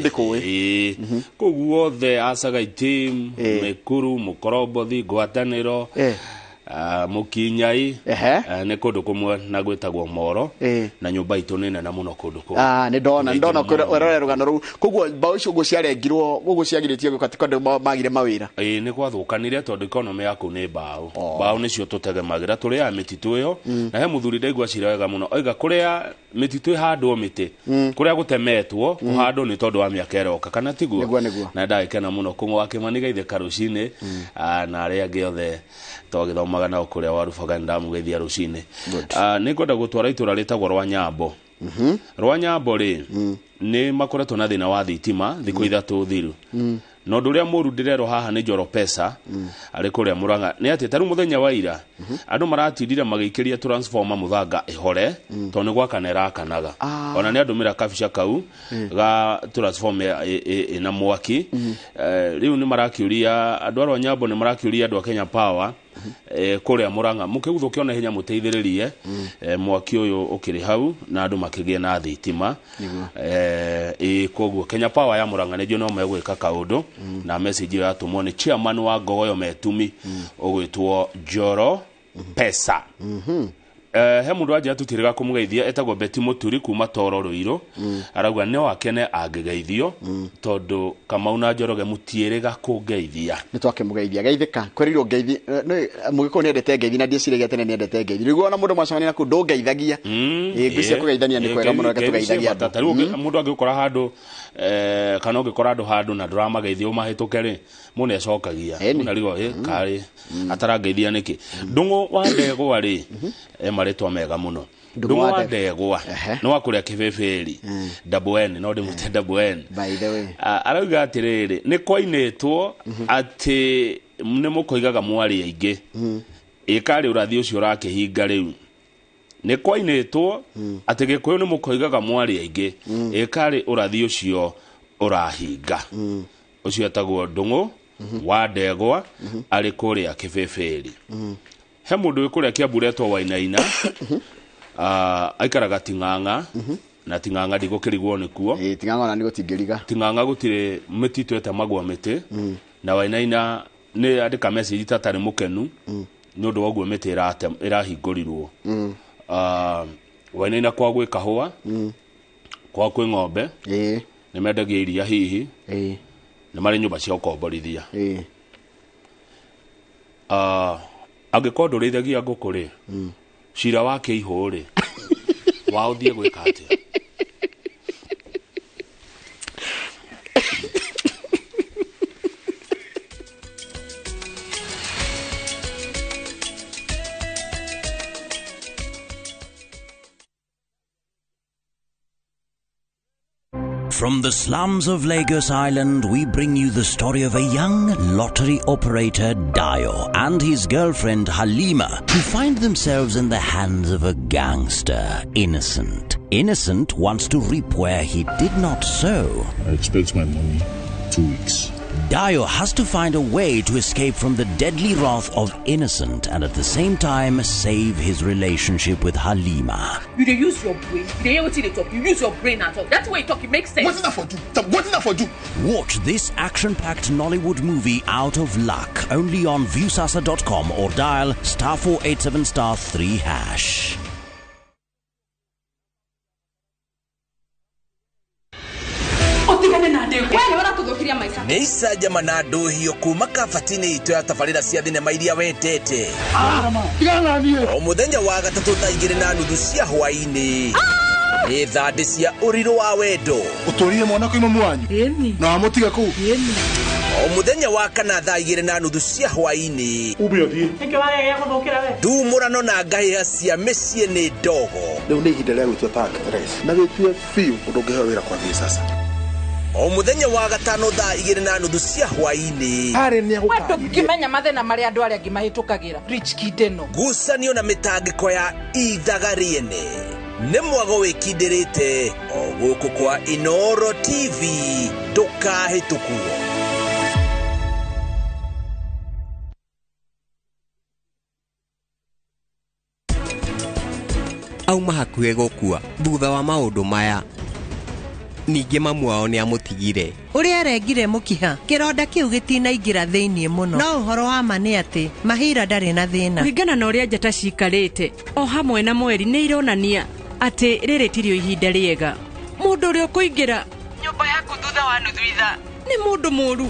ndikuwi koguo othe Asagai team Mekuru Mukorobothi Ngwatanĩro Mukinyai ne kundu kumwe na gwitagwo Moro na nyumba itu nene na muno kundu ku ni ndona werore rugano ru koguo mbaũ icio guciarengirwo guciagiritie gukati kundu magire mawira ni gwathukanire tondu economy yaku ni mbaũ nicio tutegemagira turi a mititu iyo na he muthuri ndaigua cira wega muno oiga kuria mititu handwo miti kuria gutemetwo kuhandwo ni tondu wa miaka eroka kana tiguo na ndagikena muno Kung'o wa Kimani geithika Rũciini na aria angi othe twagithomaga na kuria warubaga ndamugeithia Rũciini ni kwenda gutwara itura ritagwo rwa Nyambo ri ni makoretwo na thina wa thitima thiku ithatu thiru no nduria muru ndirero haha ni Njoro Pesa ari kuria Murang'a ni ati taru muthenya wa ira andu maratindira magikiria transformer muthanga ihore to ni gwakanera kanaga ona ni andumira kabisha kau ga transformer ina mwaki riu ni marakiuria andu arwa Nyambo ni marakiuria andu a Kenya Power kuria Murang'a mukiguthukiona hinya muteithiririe mwaki uyu ukiri hau na andu makigie na thitima koguo Kenya Power ya Murang'a ni no megwika kaundu na message ya tumwo ni chairman wa Ngogoyo Metumi ugwitwo Njoro Pesa he mundu aje atutirega kumugeithia etagwo Beti Muturi kuma Toro Ruiro arauga ne wakene angegeithio tondu Kamau na Njoroge mutierega kugeithia ni twake mugeithia geithika kwerirwo ngeithi mugiko ni endete ngeithi na ndicirege tene ni endete ngeithi rigo na mundu macamani na kundu ngeithagia ngwiciria kugeithania ni kwega muno reke tugeithagia tataru mundu angikora handu kana ungikora handu na drama geithia umahituke ri mune acokagia muna rigo kari atarangeithia niki Ndung'u wa Ndegwa ri maretwa mega muno Ndung'u wa Ndegwa no wakuria kibeberi double N no ndimute double N by the way arauga atiriri ni kwainetwo ati ni mukoigaga mwari aingi ikari urathi ucio urakihinga riu ni kwainetwo ati Gikuyu ni mukoigaga mwari aingi ikari urathi ucio urahinga ucio etagwo Ndung'u wa Ndegwa ari kuria kibeberi he mundu wikuria Kiambu retwo Wainaina aikaraga Ting'ang'a na Ting'ang'a ndigukirigwo nikuo Ting'ang'a na nigutingiriga Ting'ang'a gutire mititu etemagwa miti na Wainaina nä andä ka message tatarä må kenu nä å ndå woguo mä tä ärahingå rirwo wainaina kwa gwä kahåa kwa kwä ng'ombe nä mendagia iria hihi nä marä nyå mba cia gåkomborithia angä korwo ndå rä ithagia ngå kå rä cira wa kä ihå rä wao thiä gwä ka atä From the slums of Lagos Island, we bring you the story of a young lottery operator, Dio, and his girlfriend, Halima, who find themselves in the hands of a gangster, Innocent. Innocent wants to reap where he did not sow. I expect my money 2 weeks. Dio has to find a way to escape from the deadly wrath of Innocent and at the same time save his relationship with Halima. You dey use your brain. You dey hear wetin dey talk. You use your brain at all. That's why you talk. It makes sense. What's that for you? What's that for you? Watch this action-packed Nollywood movie Out of Luck only on viewsasa.com or dial *487*3#. nä icanjama na ndå hio kuma kabati-inä itå ya tabarä cia thinema iria wendete o må thenya wa gatatå thaa 2:30 cia hwainä nä thandä cia ũrirũ wa wendo å tå rire mwana kwä mamu wanyu na wamå tiga kå o må thenya wa kana thaa 2:30 cia hwainä ndumũrano na ngahĩha cia mĩciĩ nĩ ndogo rĩu nĩ ihinda rĩa gwĩtua tag na wĩtue biũ ũndũ ũngĩheo wĩra kwa thiĩ sasa o mũthenya wa gatano thaa 2:30 cia hwainĩ ngimenya mathĩna marĩa andũ arĩa angĩ mahĩtũkagĩra rich kid ĩno ngucanio na mĩtangĩko ya ithaga rĩene nĩ mwago wĩkindĩrĩte o gũkũ kwa Inooro TV ndũkahĩtũkwo. auma hakuhĩ gũkua thutha wa maũndũ maya ningĩ mamu wao nĩ amũtigire ũrĩa arengire mũkiha kĩronda kĩu gĩtinaingĩra thĩiniĩ mũno no ũhoro wa ma nĩ atĩ Mahira ndarĩ na thĩna kũringana na ũrĩa njata cikarĩte o hamwe na mweri nĩ ironania atĩ rĩrĩ tirio ihinda rĩega mũndũ ũrĩa ũkũingĩra nyũmba yaku thutha wa nuthu ithaa nĩ mũndũ mũũru.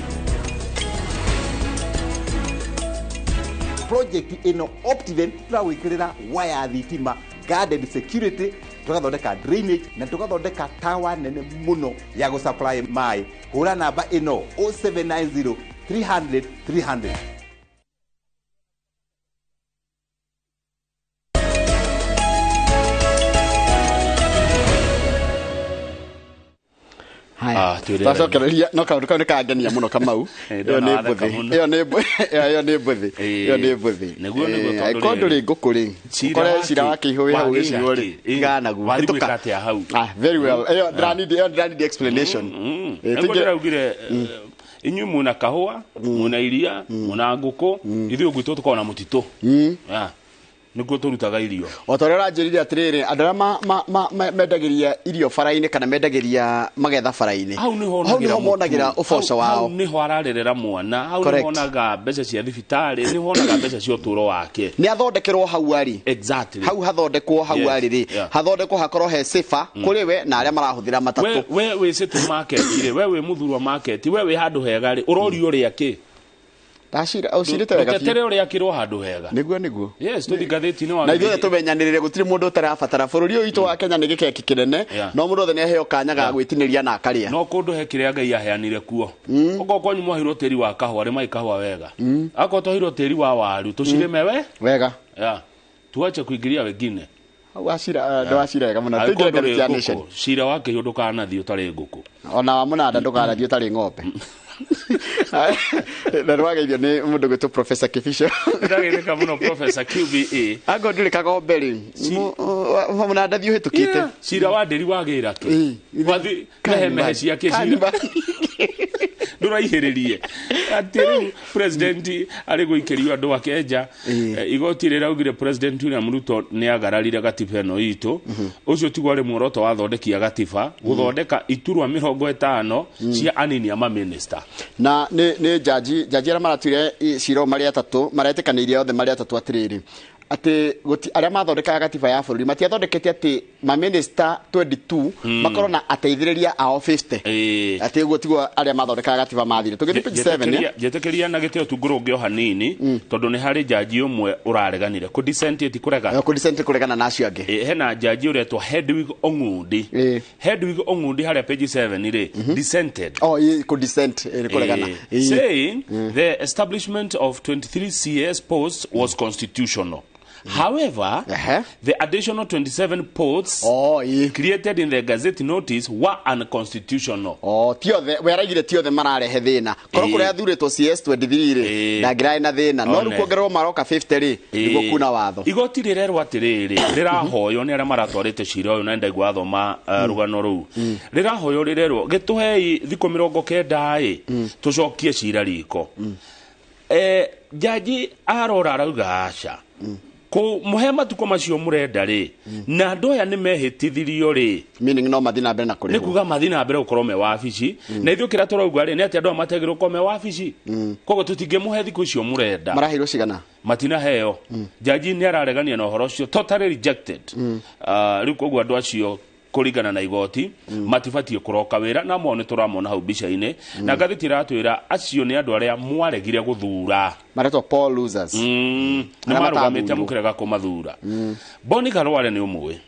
Project ino Optiven tũrawĩkĩrĩra waya thitima guarded security tugathondeka drainage na tugathondeka tawa nene muno ya gusupply mai hura namba ino 0790 300 300. Tacokereria no kaundu kau nĩ kangenia mũno Kamau ĩyo nĩ mbũthĩ ko ndũrĩ ngũkũ rĩ kore cira wa kĩihũ wĩ hau gĩcigo rĩ igana naguo very well ĩyo ndĩranidi explanation tũngĩraugire inyuĩ mwĩna kahũa mwĩna iria mwĩna ngũkũ ithuĩ ũguo tũkoragwo na mũtitũ nĩkuo tũrutaga irio o ta ũrĩa ũranjĩrire atĩrĩrĩ andũ arĩa mendagĩria irio bara-inĩ kana mendagĩria magetha bara-inĩ hau nĩho monagĩra ũboco wao hau nĩho ararerera mwana hau nĩho onaga mbeca cia thibitarĩ nĩho onaga mbeca cia ũtũũro wake nĩ athondekerwo hau arĩ hau hathondekwo hau arĩ rĩ hathondekwo hakorwo he safer kũrĩ we na arĩa marahũthĩra matatũ we wĩ city market rĩ we wĩ mũthurwa market we wĩ handũ hega rĩ ũrorio rĩa kĩ Dashira ucirite wega tetere uri akirwo handu hega niguo yes tuthi gatheti-inĩ wa na ithuĩ tumenyanĩrĩre gũtirĩ mũndũ ũtarabatara bũrũri ũyũ witũ wa Kenya nĩ gĩkeki kĩnene no mũndũ othe nĩ aheo kanya ga gwĩtinĩria na akarĩa no kũndũ he kĩrĩa Ngai aheanire kuo okorwo kwanyu mwahirwo tĩri wa kahũa rĩmai kahũa wega akorwo twahirwo tĩri wa waru tũcirĩme wega tuache kuingĩria wengine wacira wega mũno tũingĩre Gatheti ya Nation cira wa kĩhiũ ndũkanathiĩ ũtarĩ ngũkũ ona wa mũnanda ndũkanathiĩ ũtarĩ ng'ombe na rwageithio nĩ mũndũ gwĩtwo Professor Kibisho ndagĩrĩka mũno Professor QBA ango ndĩrĩ kagombe rĩ mũnanda thiĩ ũhĩtũkĩte cira wa ndĩri wagĩra kĩ wathi mehe cia kĩcira nduraihiririe ati president ari guikerio andu akenja igoti riraugire president William Ruto ni agararire gatiba no itu ucio tigwa ri muoroto wa thondekia gatiba guthondeka iturwa 50 cia anini ama minister na ni jaji ara maratwire ciro mari atatu maretikanirie othe mari atatu atiriri ati guti aria mathondekaga gatiba ya bururi matiathondekete ati ma minister 22 makorwo na ateithiriria ao 50 ati gutigwa aria mathondekaga gatiba mathire tugithi page 7 jetekeria na giteo tungurungio hanini tondu ni hari jaji umwe urareganire ku dissent eti kurega ku dissent kuregana nacio ange hena jaji uretwa Hedwig Ongundi hari page 7 ri dissented ku dissent kuregana saying the establishment of 23 CS posts was constitutional. However, the additional 27 posts created in the Gazette notice were unconstitutional. Tiothe weragire tiothe mararehe thina korwo kuria thuritwo CS 23 na ngirai na thina no rukuongererwo maroka 50 niguo kuna watho igoti rirerwo atiriri rirahoyo ni aria maratwarite cira uyu na ndaigwa athoma rugano ruu rirahoyo rirerwo gituhei thiko 90 tucokie cira riko jaji arora arauga aca ko muhe matuko macio murenda ri na ndoya ni mehitithirio ri meaning no mathina mbere na kuri ni kuga mathina mbere ukorwo me wabici na ithu kira turauga ri ni ati andu mategirwo kome wabici kogo tutingemuhe thiko icio murenda marahirwo cigana matina heo jaji ni araregania na uhoro ucio totally rejected riu koguo andu acio kuringana na igoti matibatie kuroka wira na mone turamona hau bica-ini na gathiti ratwira acio ni andu aria mwaregire guthura maretwo Paul losers na marugamite mukirega kumathura Boni Khalwale ni umwe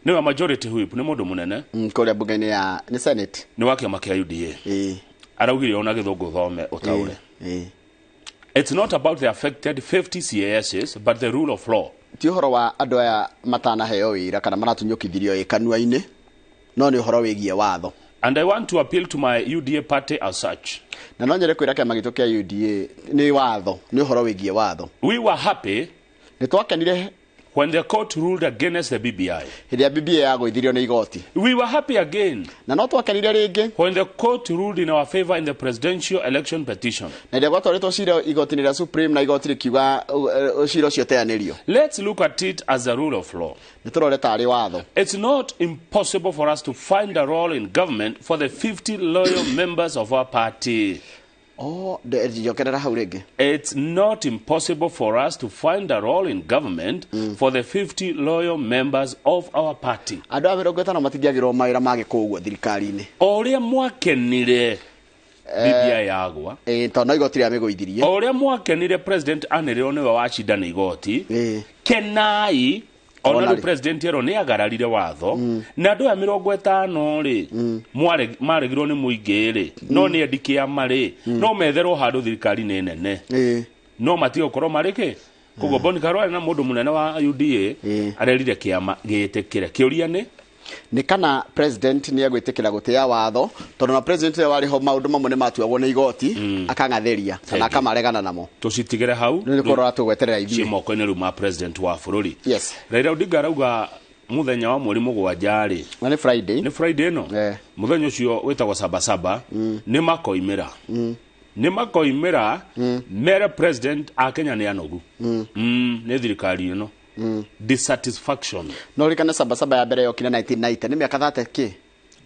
ni wa majority whip ni mundu munene kuria bunge-ini ya ni senate ni wa kiama kia UDA araugire ona githungu thome utaure it's not about the affected 50 CASs but the rule of law ti uhoro wa andu aya matana heo wira kana maratunyukithirio ikanua-ini no ni uhoro wigie watho and I want to appeal to my UDA party as such na no nyere kwira kiama gitu kia UDA ni watho ni uhoro wigie watho we were happy ni twakenire when the court ruled against the BBI. Hidia BBI yagoithirio ni igoti. We were happy again. Na no twakenire ringi when the court ruled in our favor in the presidential election petition. Na ndio gwatwaritwo cira igoti ni la Supreme na igoti rikiuga cira ucio teanirio. Let's look at it as a rule of law. Niturore tari watho. It's not impossible for us to find a role in government for the 50 loyal members of our party. It's not impossible for us to find a role in government for the 50 loyal members of our party. Oria mwakenire BBI yagwa tono igoti ria miguithirie oria mwakenire president anere ni wa shida ni igoti kenai ona ru president yero ni agararire watho na andu ya 50 ri maregirwo ni muingi ri no ni endikia mari no metherwo handu thirikari ni nene no matigo korwo marike kogo Boni Khalwale na mundu munene wa UDA arerire kiama gitikire kiuria ni kana president ni agwitikira gutia watho tondu na president wari ho maundu mamwe ni matuagwo ni igoti akangatheria kana akamaregana namo tucitigire hau ni korora tugweterera ithi cimoko ni ruma president wa bururi yes Raila Odinga arauga muthenya wa mweri mugwanja ri ni Friday no muthenya ucio witagwo sabasaba ni makoimira ni makoimira mere president a Kenya ni anogu ni thirikari ino dissatisfaction no rikana sabasaba ya mbere yokina 1990 ni miaka 30 ki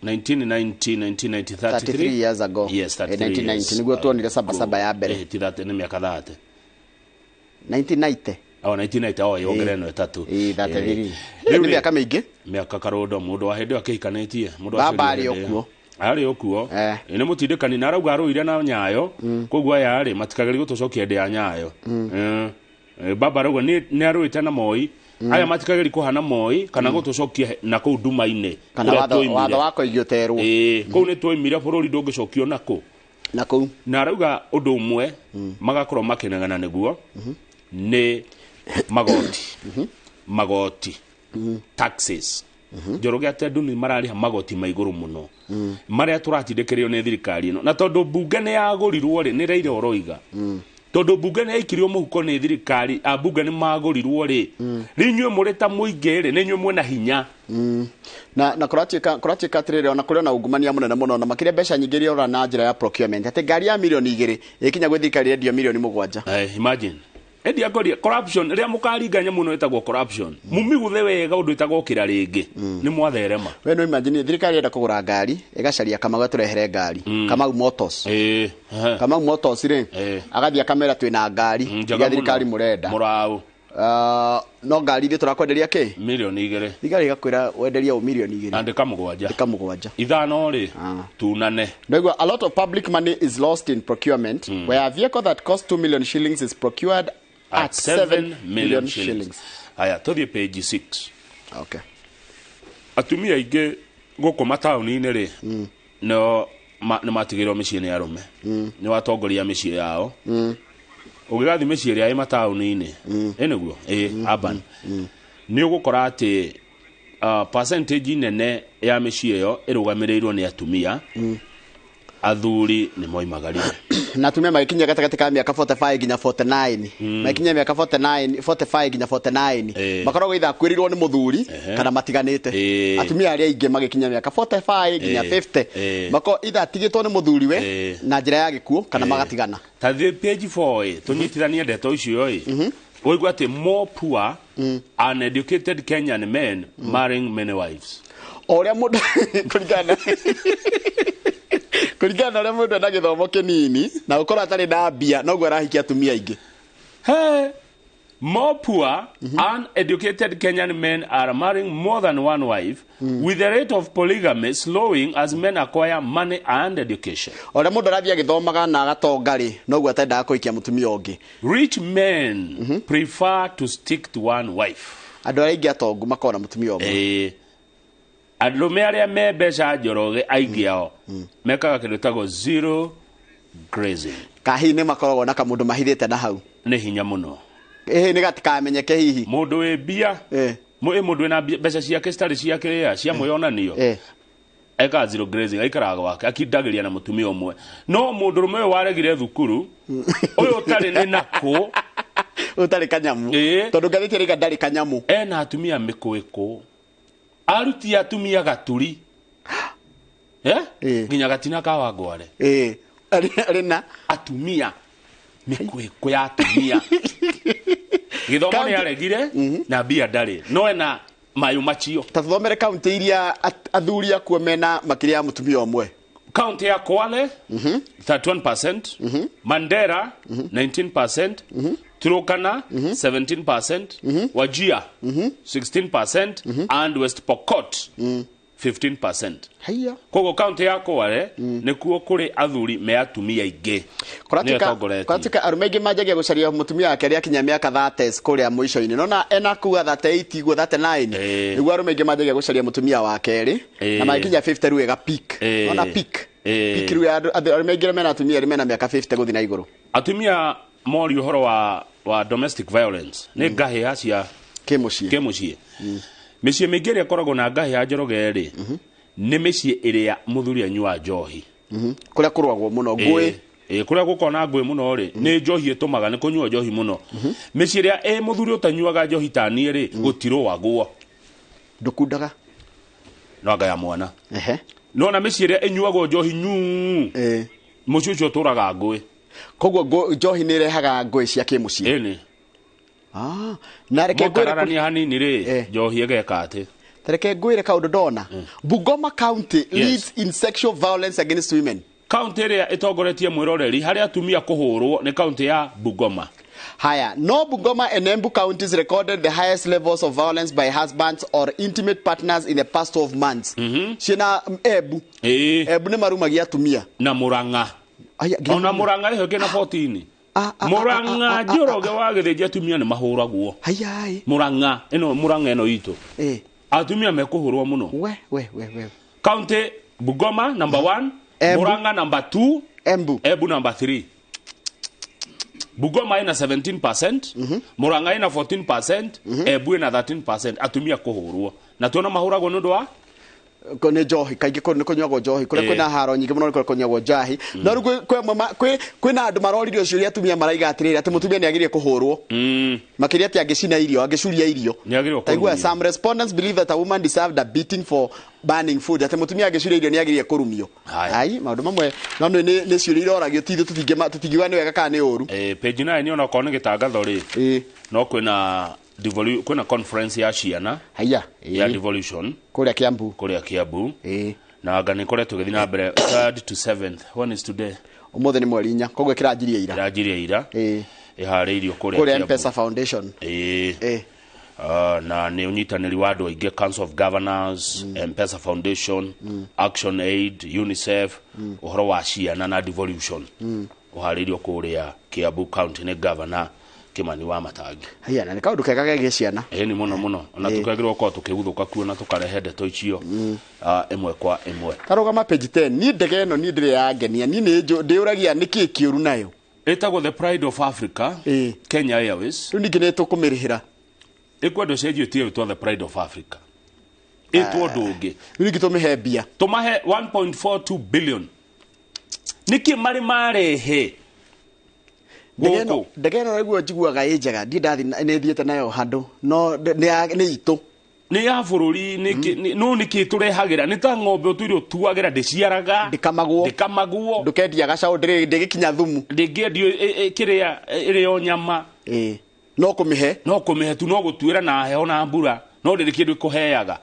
1933 years ago yes 1990 niguo tuonire sabasaba ya mbere ni miaka 30 1990 1990 yongere no 3 33 ni miaka mingi miaka karodo mundu wa hindi akihikanetie mundu wa bari okuo ari okuo ni mutindikani na arauga aruire na nyayo koguo yari matikageri gutucokia ndi ya nyayo baba rauga ni aruite na moi aya matikageri kuhana moi kana gutucokia na ku nduma-ini kana watho wako igioterwo kou ni twoimire bururi ndungicokio na kou na arauga undu umwe magakorwo makinegana niguo ni magoti taxes Njoroge atendu ni marariha magoti maiguru muno maria turatindikirio ni thirikari ino na tondu bunge ni yagurirwo ri ni Raila oroiga tondu bunge nä aikirio må huko nä thirikari abunge nä magårirwo rä rä inyuä må rä ta må ingä rä nä inyuä mwena hinya na kåratuä ka atä rä rä ona kå rä ona ungumania må nene må no na makä rä mbeca nyingä rä ora na njä ra ya procurement atä ngari ya milioni 2 ä kinya gwä thirikari endio milioni 7 imagine endia ngoria corruption rä a må karinganya må no ätagwo corruption mumiguthe wega å ndå ätagwo kä ra rä ngä nä mwatherema we no imagine thirikari enda kå gå ra ngari ĩgacaria Kamau atå rehere ngari Kamau Motors Kamau Motors rĩ agathiĩ akamera twĩ na ngari iria thirikari mũrenda mũraũ no ngari ithuĩ tũrakwenderia kĩ milioni 2 thigari igakwĩra wenderia o milioni 2 andĩka mũgwanja ithano rĩ tunane nĩguo a lot of public money is lost in procurement where a vehicle that costs 2 million shillings is procured at 7 million shillings. Aya tũthiĩ page 6 okay atumia aingĩ gũkũ mataũni-inĩ rĩ no nĩ matigĩrwo mĩciĩ nĩ arũme nĩ watongoria mĩciĩ yao ũgĩgathi mĩciĩ ĩrĩa ĩ mataũni-inĩ nĩguo urban nĩ ũgũkora atĩ percentage nene ya mĩciĩ ĩyo ĩrũgamĩrĩirwo nĩ atumia athuri nĩ moimagarire na atumia magĩkinyia gatagatĩ ka mĩaka 45 nginya 49 magĩkinyia mĩaka 45 nginya 49 makoragwo itha kwĩrirwo nĩ mũthuri kana matiganĩte atumia arĩa aingĩ magĩkinyia mĩaka 45 nginya 50 mako itha tigĩtwo nĩ mũthuri we na njĩra ya gĩkuũ kana magatigana ta page 4 tũnyitithanie ndeto icio woigua atĩ more poor uneducated Kenyan men marrying many wives ũrĩa mũndũ kũringana ũrĩa mũndũ ena gĩthomo kĩnini na gũkorwo atarĩ na mbia noguo arahikia atumia aingĩ more poor uneducated Kenyan men are marrying more than one wife with the rate of polygamy slowing as men acquire money and education ũrĩa mũndũ arathiĩ agĩthomaga na agatonga rĩ noguo atendaga kũhikia mũtumia ũngĩ rich men prefer to stick to one wife andũ arĩa aingĩ atongu makona mũtumia ũmwe arũme arĩa me mbeca njoroge aingĩ ao mekaga kĩndũ tagwo zero grazing kahi-inĩ makoragwo na kamũndũ mahithĩte na hau nĩ hinya mũno nĩ gatikamenyeke hihi mũndũ wĩ mbia mũndũ wĩna mbeca ciake citarĩ ciake cia mwĩonanio eka zero grazing aikaraga gwake akindagĩria na mũtumia ũmwe no mũndũ rũme ũyũ waregire thukuru ũyũ ũtarĩ nĩ nakũ ũtarĩ kanyamu tondũ ngathĩti ĩrĩga ndarĩ kanyamu ena atumia mĩkũĩkũ aruti atumia gaturi nginya gatina kawa ngware arena atumia mĩkũĩkũ ya atumia gĩthomo nĩ aregire na mbia ndarĩ no ena mayu macio ta thomere kaunti iria athuri akuo mena makĩria ya mũtumia ũmwe kaunti ya Kwale 31% Mandera 19% Turkana 17% Wajir 16% and West Pokot 15%. Haya. Kogo kaunti ya Kwale nĩkuo kũrĩ athuri me atumia aingĩ. Kũratika arũme aingĩ manjagia gũcaria mũtumia wake rĩa kinya mĩaka 30 kũrĩa mũico-inĩ. Nona ena kuga 38 guo 39. Nĩguo arũme aingĩ manjagia gũcaria mũtumia wake rĩ. Na magikinya 50 rĩu ega peak. Nona peak. Peak rĩu arũme aingĩ mena atumia rĩ mena mĩaka 50 gũthiĩ na igũrũ. Atumia mori ũhoro wa domestic violence nĩ ngahĩha cia kĩmũciĩ. Mĩciĩ mĩingĩ ĩrĩa ĩkoragwo na ngahĩha njoroge rĩ nĩ mĩciĩ ĩrĩa mũthuri anyua njohi. Kũrĩa kũrũagwo mũno ngũĩ. Kũrĩa gũkona ngũĩ mũno rĩ nĩ njohi ĩtũmaga nĩ kũnyua njohi mũno. Mĩciĩ ĩrĩa mũthuri ũtanyuaga njohi ta niĩ rĩ gũtirũagwo. Ndũkundaga. No anga ya mwana. No na mĩciĩ ĩrĩa ĩnyuagwo njohi mũciĩ ũcio ũtũraga ngũĩ. Koguo njohi nĩ irehaga ngũĩ cia kĩmũciĩ. Na reke ngwĩre hanini rĩ njohi ĩgeka atĩ. Reke ngwĩre kaũndũ ndona. Bungoma County leads in sexual violence against women. County ĩrĩa ĩtongoretie mwĩroreri harĩ atumia kũhũrwo nĩ county ya Bungoma. Haya, no Bungoma and Embu counties recorded the highest levels of violence by husbands or intimate partners in the past 12 months. Ciana Embu. Embu nĩ marumagia atumia. Na Murang'a. Ona Murang'a ĩho kĩna 14. Murang'a njoroge wa gĩthĩnji atumia nĩ mahũragwo. Murang'a ĩno itũ. Atumia mekũhũrwo mũno. We. County Bungoma number 1, Murang'a number 2, Embu number 3. Bungoma ina 17%, Murang'a ina 14%, Embu ina 13%, atumia kũhũrwo. Na tuona mahũragwo nĩ ũndũ wa kone johi kaingĩ kone konyagwo johi kure kwina haro nyingĩ mũno kure konyagwo jahi no rĩu kwina andũ maroririo ciũria atumia maraiga atĩrĩrĩ atĩ mũtumia nĩ agĩrĩire kũhũrwo makĩria atĩ angĩcina irio angĩcuria irio taigua some respondents believe that a woman deserved a beating for burning food atĩ mũtumia angĩcuria irio nĩ agĩrĩire kũrumio ai maũndũ mamwe no nĩ ciũria iroragio tithũ tũtingiuga nĩ wega kana nĩ ũru page 9 nĩ ona korwo nĩ gĩtangatho rĩ no kwĩna conference ya ciana ya devolution kuria Kiambu na anga nĩ koretwo gĩthiĩ na mbere 3rd to 7th when is today ũmũthĩ nĩ mweri 4 koguo kĩranjirie ira iharĩirio kuria M-Pesa Foundation na nĩ ũnyitanĩri wa andũ aingĩ Council of Governors M-Pesa Foundation Action Aid UNICEF ũhoro wa ciana na devolution uharĩirio kuria Kiambu County nĩ governor Kimani wa Matangi haya na kaundu kega gege ciana ni muno ona tukagirwo ko tukiguthuka kuona tukarehe ndeto icio imwe kwa imwe tarugama page 10 ni ndege ino ni ndire ya ngenia ni ndiuragia niki kiuru nayo etagwo the pride of Africa Kenya Airways ningĩ nĩ tũkũmĩrĩhĩra ikwendo cenjio tie to the pride of Africa etwo ndũngĩ ningĩ tũmĩhe mbia tũmahe 1.42 billion niki mari marehe ndege no niguo njiguaga ĩ njega ndathi nĩ thiĩte nayo handũ no nĩ itũ nĩ ya bũrũri no nĩkĩ tũrehagĩra nĩ ta ng'ombe ũtũire ũtuagĩra ndĩciaraga ndĩkamagwo ndũkendia gacaũ ndĩgĩkinya thumu ndĩngĩendio kĩrĩa ĩrĩo nyama no kũmĩhe tu no gũtuĩra na heho na mbura no ndĩrĩ kĩndũ ĩkũheaga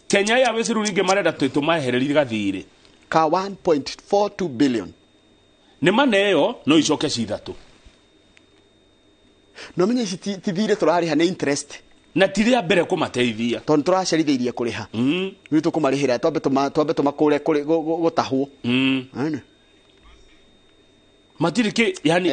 Kenya Airways rĩu ningĩ marenda tũmahererie gathirĩ ka 1.42 billion nĩ maneyo no icoke cithatũ no menye ici tithire tũrarĩha nĩ interest na tiria mbere kũmateithia tondũ tũracerithĩirie kũrĩha nĩ tũkũmarĩhĩra twambe tũmakũre gũtahwo matiriki yani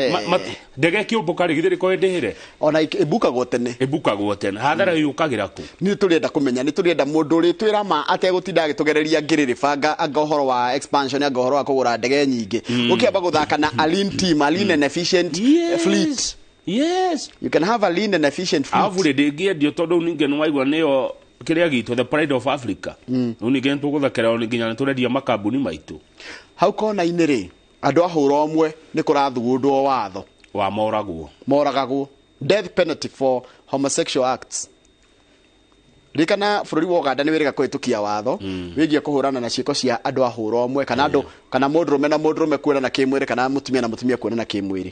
ndege kĩũmbũka rĩgithĩ rĩko ndĩhĩre ona ĩbukagwo tene hathara yũkagĩra kũ nĩ tũrenda kũmenya nĩ tũrenda mũndũ ũrĩ twĩra ma ategũtinda agĩtũgereria ngĩrĩrĩ banga anga ũhoro wa expansion anga ũhoro wa kũgũra ndege nyingĩ ũkĩamba gũthaka na a lean team a lean and efficient fleet yes you can have a lean and efficient fleet avule ndĩngĩendio tondũ ningĩ nĩ waigua nĩyo kĩrĩa gitũ the pride of Africa ningĩ tũgũthakĩra nginya tũrendia makambuni maitũ hau kona-inĩ rĩ andũ ahũra ũmwe nĩ kũrathugundwo watho wa moragagwo death penalty for homosexual acts rikana bũrũri wa Uganda nĩ wĩrĩga kũhĩtũkia watho wĩgiĩ kũhũrana na ciĩko cia andũ ahũra ũmwe kana andũ kana mũndũrũme na mũndũrũme kuonana kĩmwĩrĩ kana mũtumia na mũtumia kuonana kĩmwĩrĩ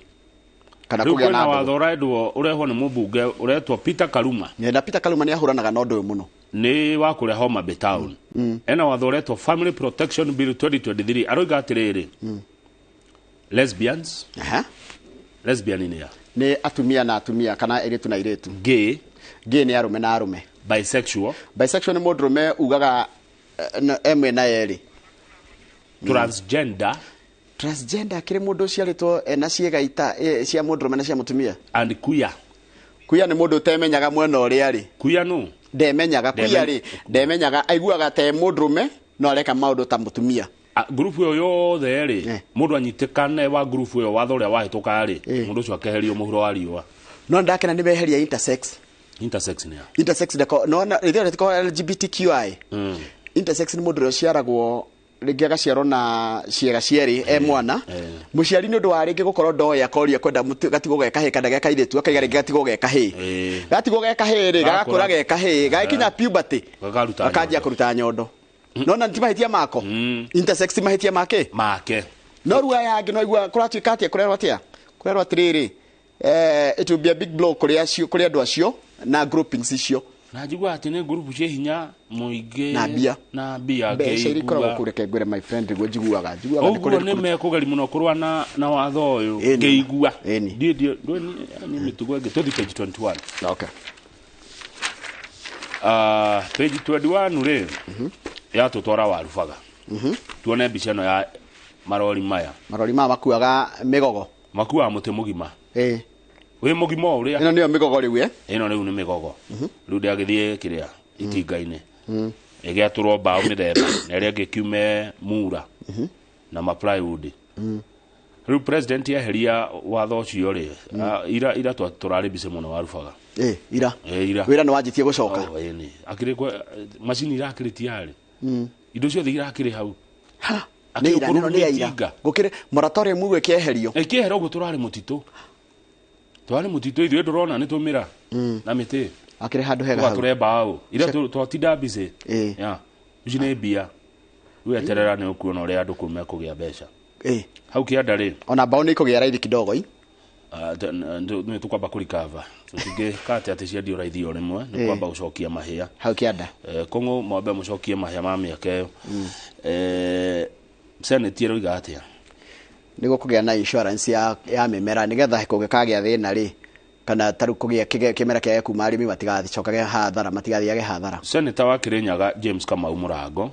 kana kũgĩa na watho ũrehwo nĩ mũmbunge ũretwo Peter Kaluma na Peter Kaluma nĩ ahũranaga na ũndũ ũyũ mũno nĩ wa kũrĩa Homa Bay Town ena watho ũretwo Family Protection Bill 2023 aroiga atĩrĩrĩ lesbians lesbian nĩ atumia na atumia kana airĩtu na airĩtu gay nĩ arũme na arũme bisexual nĩ mũndũrũme ugaga emwe na erĩ transgender akĩrĩ mũndũ ũciarĩtwo ena ciĩga cia mũndũrũme na cia mũtumia and queer nĩ mũndũ ũtemenyaga mwena ũrĩa rĩ queer no ndemenyaga ndemenyaga aiguaga te mũndũrũme no areka maũndũ ta mũtumia group yo yothe rĩ mũndũ anyitĩkane wa group yo watho ũrĩa wahĩtũka rĩ mũndũ ũcio akeherio mũhuro wa riũa no ndakena nĩ beheria intersex no rĩthĩo rĩtiko LGBTQI intersex nĩ mũndũ ũrĩa ũciaragwo rĩngĩ agaciarwo na ciĩga cierĩ mwana mũciari nĩ ũndũ wa rĩngĩ gũkorwo ndoya koria kwenda gatigwo ge kahĩ kana ge kairĩtu akaiga rĩngĩ gatigwo ge kahĩ gatigwo ge kahĩ rĩ gagakũra ge kahĩ gakinya puberty akanjia kũruta nyondo no na timahĩtia mako intersex timahĩtia make no ruwa yangi no igua kũratuĩka atĩa kũrerwo atĩrĩrĩ it will be a big blow kũrĩ andũ acio na groupings icio na njigua atĩ nĩ group cia hinya mũingĩ na mbia mbeca ikoragwo kũreke ngwĩre my friend nĩguo njiguaga ũguo nĩ mekũgeri mũno kũrũa na watho ũyũ ngĩigua nĩ mĩtugo ĩngĩ tũthi page 21 page 21 rĩ yatũtwara warubaga tuone mbica ĩno ya marori maya makuaga mĩgogo makuaga mũtĩ mũgima wĩ mũgima ũrĩa ĩno nĩyo mĩgogo rĩu ĩno rĩu nĩ mĩgogo rĩu ndĩagĩthiĩ kĩrĩa itinga-inĩ ĩgĩatũrwo mbaũ mĩthemba na ĩrĩa ĩngĩ kiume mura na maplywood rĩu president eheria watho ũcio rĩ ira tũrarĩ mbica mũno warubaga ira wĩra nĩ wanjĩtie gũcoka akĩrĩ macini irakĩrĩtia rĩ indo ciothe irakĩrĩ hau nĩ ira nĩ ira gũkĩrĩ moratorium ũguo ĩkĩeherio ĩkĩeherio ũguo tũrarĩ mũtitũ ithuĩ ndũrona nĩ tũmĩra na mĩtĩ akĩrĩ handũ hega hau tũremba ũũ ira twatinda mbicĩ ici nĩ mbia rĩu eterera nĩ ũkuona ũrĩa andũ kũu mekũgĩa mbeca hau kĩanda rĩ ona mbaũ nĩ ikũgĩa raithi kidogo nĩ tũkwamba kũrikava tũtingĩkate atĩ ciendio raithi o rĩmwe nĩ kwamba gũcokia mahĩa hau kĩanda kũng'ũ mwambe mũcokie mahĩa ma mĩaka ĩyo senate ĩroiga atĩa nĩ gũkũgĩa na insurance ya mĩmera nĩgetha kũngĩkagĩa thĩna rĩ kana tarũ kũgĩa kĩmera kĩa kuma arĩmi matigathicokage hathara matigathiage hathara senator wa Kirinyaga James Kamau Mũrango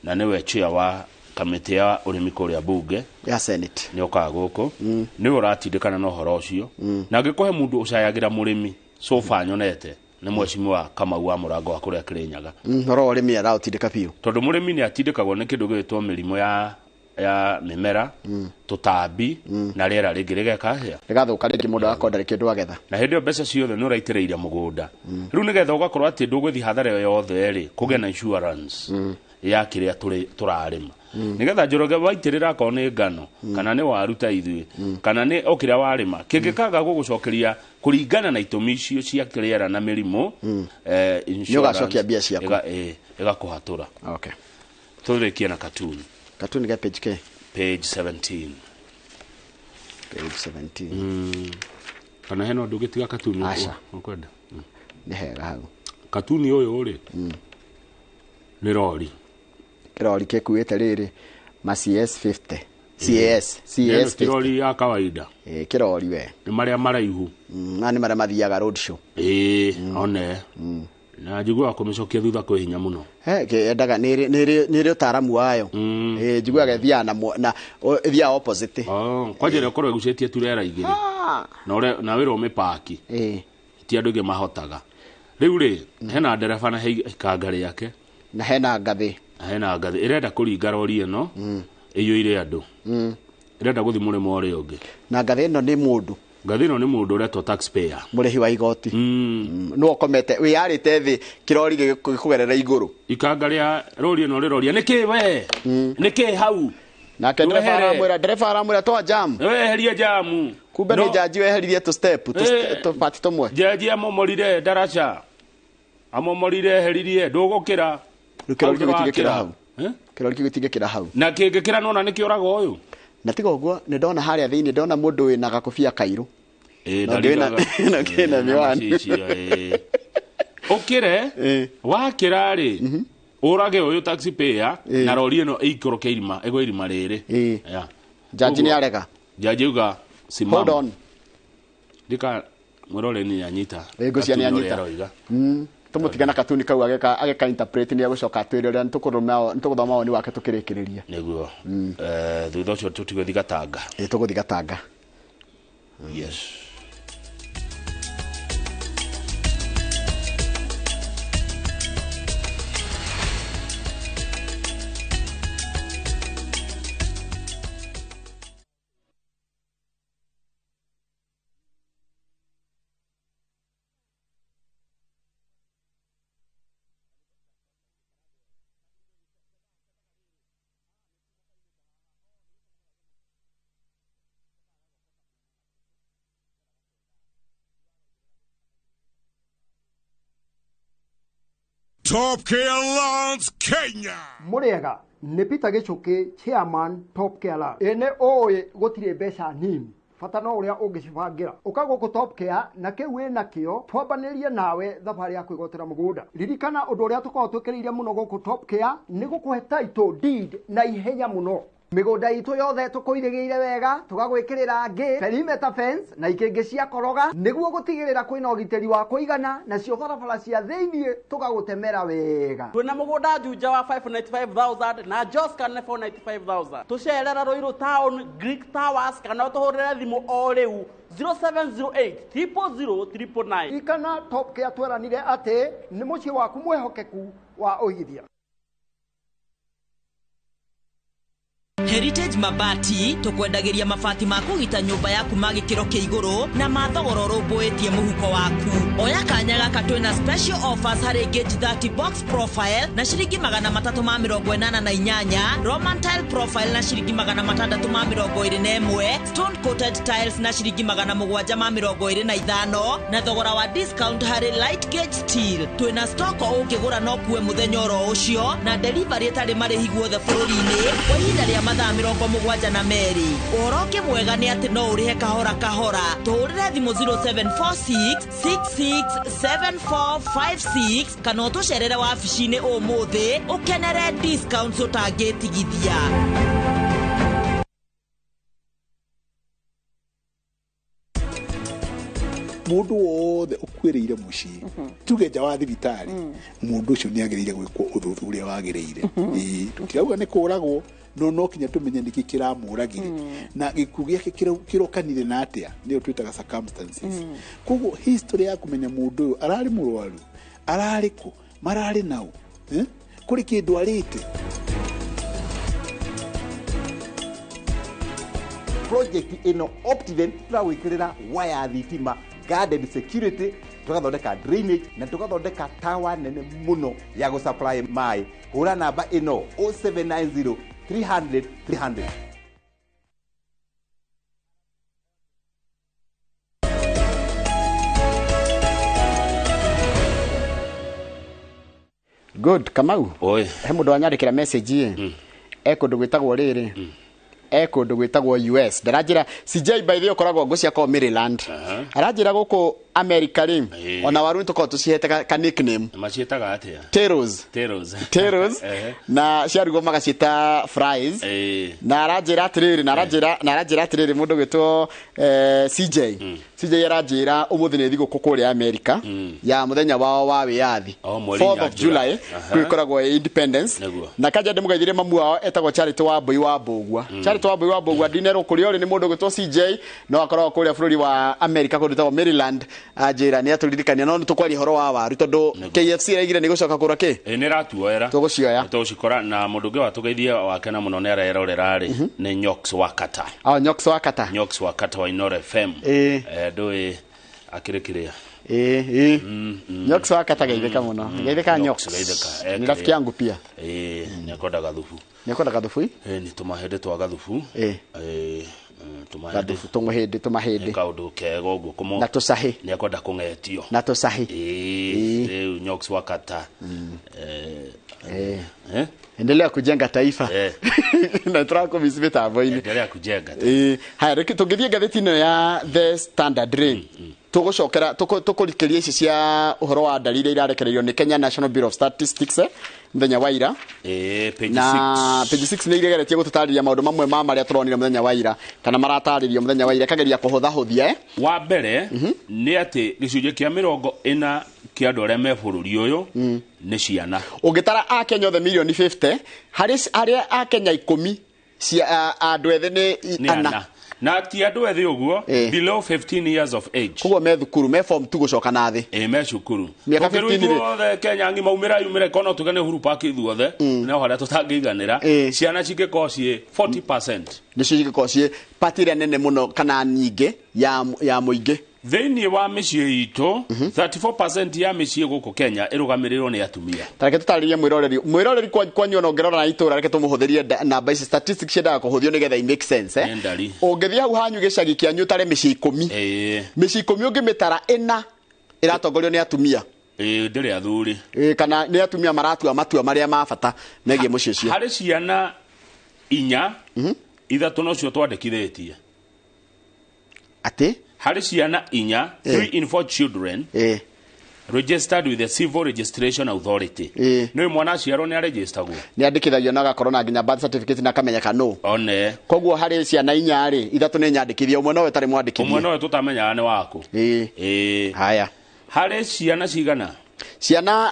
na nĩwe chair wa kamĩtĩ ya ũrĩmi kũrĩa bunge ya senate nĩ okaga gũkũ nĩwe ũratindĩkana na ũhoro ũcio na angĩkũhe mũndũ ũcayagĩra mũrĩmi so far nyonete nĩ mheshimiwa Kamau wa Mũrango wa kũrĩa Kirinyaga horo ũrĩmi araũtindĩka biũ tondũ mũrĩmi nĩ atindĩkagwo nĩ kĩndũ gĩtwo mĩrimũ ya mĩmera tũtambi na rĩera rĩngĩ rĩgekahĩa rĩgathũka rĩngĩ mũndũ agakonda kĩndũ agetha na hĩndĩ ĩyo mbeca ciothe nĩ ũraitĩrĩire mũgũnda rĩu nĩgetha ũgakorwo atĩ ndũgũthiĩ hathara ĩyo yothe rĩ kũgĩa na insurance ya kĩrĩa tũrarĩma nĩgetha Njoroge waitĩrĩra akorwo nĩ ngano kana nĩ waru ta ithuĩ kana nĩ o kĩrĩa warĩma kĩngĩkaga gũgũcokeria kũringana na itũmi icio cia rĩera na mĩrimũ nĩũgacokia mbia ciaku ĩgakũhatũra tũrĩkie na katuni katuni ga page K page 17 kana heno ndũ gĩtiga katuni ũkwenda nĩ hega hau katuni ũyũ rĩ nĩ rori kĩrori kĩkuĩte rĩrĩ ma CS50 CS kĩrori ya kawaida kĩrori we nĩ marĩa maraihu na nĩ marĩa mathiaga road show one na njiguaga kũmĩcokia thutha kwĩ hinya mũno endaga nĩrĩ ũtaaramu wayo njiguaga ĩthiaga na ĩthiaga opposite kwanja rĩa ũkorwo ĩgucĩtie turera igĩrĩ na wĩra ũmĩpaki ti andũ aingĩ mahotaga rĩu rĩ hena ndereba na ikanga rĩake na hena ngathĩ ĩrenda kũringa rori ĩno ĩiyũire andũ ĩrenda gũthiĩ mũrĩmo ũrĩa ũngĩ na ngathĩ ĩno nĩ mũndũ ũretwo taxpayer mũrĩhi wa igoti no komete wĩyarĩte thĩ kĩrori gĩkũgerera igũrũ ikanga rĩa rori ĩno rĩroria nĩkĩ we nĩkĩ hau nake ndereba aramwĩra twa jam weherie jamu kumbe nĩ jaji weheririe tũ step tũpati tũmwe jaji amomorire ndaraca amomorire heririe ndũgũkĩra kĩrori gĩtigĩkĩra hau na kĩngĩkĩra nona nĩ kĩũraga ũyũ na tiga ũguo nĩ ndona harĩa thĩinĩ ndona mũndũ wĩna gakobia kairũ na kĩna miwani ũkĩre wakĩra rĩ ũrage ũyũ taxpayer na rori ĩno ĩikũrũke ĩgwe irima rĩrĩ jaji nĩ arega jaji uga simama hold on ndika mũrore nĩ anyita ngũcia nĩ anyita tumutigana katuni kau ageka interpret ni agũcoka twĩre ũrĩa nĩtũgũthoma mawoni wake tũkĩrĩkĩrĩria nĩguo thutha ũcio tũtigũthiĩ Gatanga tũgũthiĩ Gatanga yes Top Care Lands Kenya. Muriega nĩ Peter Gĩchũkĩ chairman Top Care Lands. Ene oĩ gũtirĩ mbeca nini. Bata no ũrĩa ũngĩcibangĩra. Ũka gũkũ Top Care na kĩu wĩna kĩo twambanĩrie nawe thabarĩ ya kwĩgotera mũgũnda. Ririkana ũndũ ũrĩa tũkoragwo twĩkĩrĩire mũno gũkũ Top Care nĩ gũkũhe title deed na ihenya mũno. Mĩgũnda itũ yothe tũkũirigĩire wega tũgagwĩkĩrĩra ngĩ perimeter fence na ikĩngĩ cia koroga nĩguo gũtigĩrĩra kwĩna ũgitĩri wa kũigana nacio barabara cia thĩinĩ tũgagũtemera wega. Twĩna mũgũnda Juja wa 595,000 na Joscan 495,000. Tũcerera Ruiru Town, Greek Towers kana tũhũrĩre thimũ o rĩu 0708 000 Ikana Top Care tweranire atĩ nĩ mũciĩ waku mwĩhokeku wa ũigithia. Heritage Mabati tukwendagiria mabati ma kugita nyumba yaku magikiro kia iguru na mathogoro rumbuitie muhuko waku. Oya kanya gaka twina special offers hari gauge 30 box profile na shiringi 388, Roman tile profile na shiringi 621, stone coated tiles na shiringi 725 na thogora wa discount hari light gauge steel. Twina stock ukigura no kuwe muthenya oro ucio na delivery etari marihi guothe bururi-ini kwa ihinda ria mathaa 72. Uhoro mwega ni ati no urihe kahora kahora. Tuhurire thimu 0746 667456 kana utucerere wabici-ini umuthi ukenere discounts utangitigithia. Mundu wothe ukwiriire mucii tuge nja wa thibitari mundu ucio ni agiriire gwikwo uthuthuria wagiriire tutirauga ni kuragwo no kinya tumenye niki kiramuragire na gikuũ giake kirokanire na atia nio twitaga circumstances. Koguo history ya kumenya mundu uyu arari murwaru arari ku marari nau kuri kindu arite project ino Optiven turawikirira waya thitima garden security tugathondeka drainage na tugathondeka tower nene muno ya go supply mai. Hura namba ino 0790 300 300. Good, Kamau. Oi. He mundu anyandikira message ye. Kundu gwitagwo riri. Kundu gwitagwo US. Darajira CJ by the okoragwo ngucia ko Maryland. Arajira guku America rim. Ona waru tuko tucihete ka nickname. Macietaga atia? Teros. Na ciarugo magacita fries. Na arajira atiriri na arajira atiriri mundu gwitwo CJ. CJ arajira umuthi ni thigo kuku ri America ya muthenya wao wa wiathi 4th of July kwikoragwo independence. Na kaja ndimugaithire mamu wao etagwo Charity wa Mbui wa Mbugua. Charity wa Mbui wa Mbugua dinero kuriori ni mundu gwitwo CJ no akoragwo kuria bururi wa America kundu tagwo Maryland. Ajira ni aturirikania no tukwari horo wa waru tondu KFC raigire ni gucoka kura ki ni ratuoera tugucioya tugucikora na mundu ngi watugeithia wakena muno ni arerorera ri ni Nyox Wakata. Nyox Wakata wa INooro FM ndui akirikiria Nyox Wakata geitheka muno geitheka Nyox ni rafiki yangu pia nyakoda gathufu ni tumahende twa gathufu tumahende kaundu kego uguo kumo na tusahi ni akwenda kungetio na tusahi Nyox Wakata endelea kujenga taifa na trako misibeta boini endelea kujenga haya tungithie gatheti-ino ya The Standard Ring tugucokera tukurikeria ici cia uhoro wa dalili irarekererio ni Kenya National Bureau of Statistics muthenya wa ira page 6 na page 6 ni iregeretie gututariria maundu mamwe ma maria turonire muthenya wa ira kana marataririo muthenya wa ira kageria kuhuthahuthia wa mbere ni ati gicunje kia 40 kia andu aria me bururi uyu ni ciana ungitara a Kenya the million 50 hari a Kenya 10 cia andu ethe ni ana na ti andu ethi uguo below 15 years of age kugo me thukuru me form tu gucoka na thi me cukuru tukiruithwo Kenya ngima umire kono tugane huru park ithuothe na haria tutangiganira ciana cingiko cie 40% ni cingiko cie patire nene muno kana nyinge ya muingi thĩinĩ wa mĩciĩ itũ 34% ya mĩciĩ gũkũ Kenya ĩrũgamĩrĩrwo nĩ atumia. Tareke tũtarĩrie mwĩroreri kwanyu ona ũngĩrora na itũra reke tũmũhũthĩrie namba ici statistics ciendaga kũhũthio nĩgetha i make sense ũngĩthiĩ hau hanyu gĩcagi kĩanyu ũtare mĩciĩ 10 mĩciĩ 10 ũngĩmĩtara ĩna ĩratongorio nĩ atumia ndĩrĩ athuri kana nĩ atumia maratua matua marĩa ma bata megiĩ mũciĩ ũcio. Harĩ ciana 4 ithatũ nocio twandĩkithĩtie ati hari ciana 4 3 in 4 children registered with the Civil Registration Authority. No mwana aciarwo ni registeragwo ni andikithagio na gakorwo na nginya birth certificate na kamenyeka no one koguo hari ciana 4 ri ithatu ni nyandikithio umwe no wetari mwandikithio umwe no tutamenya ni waku haya hari ciana cigana ciana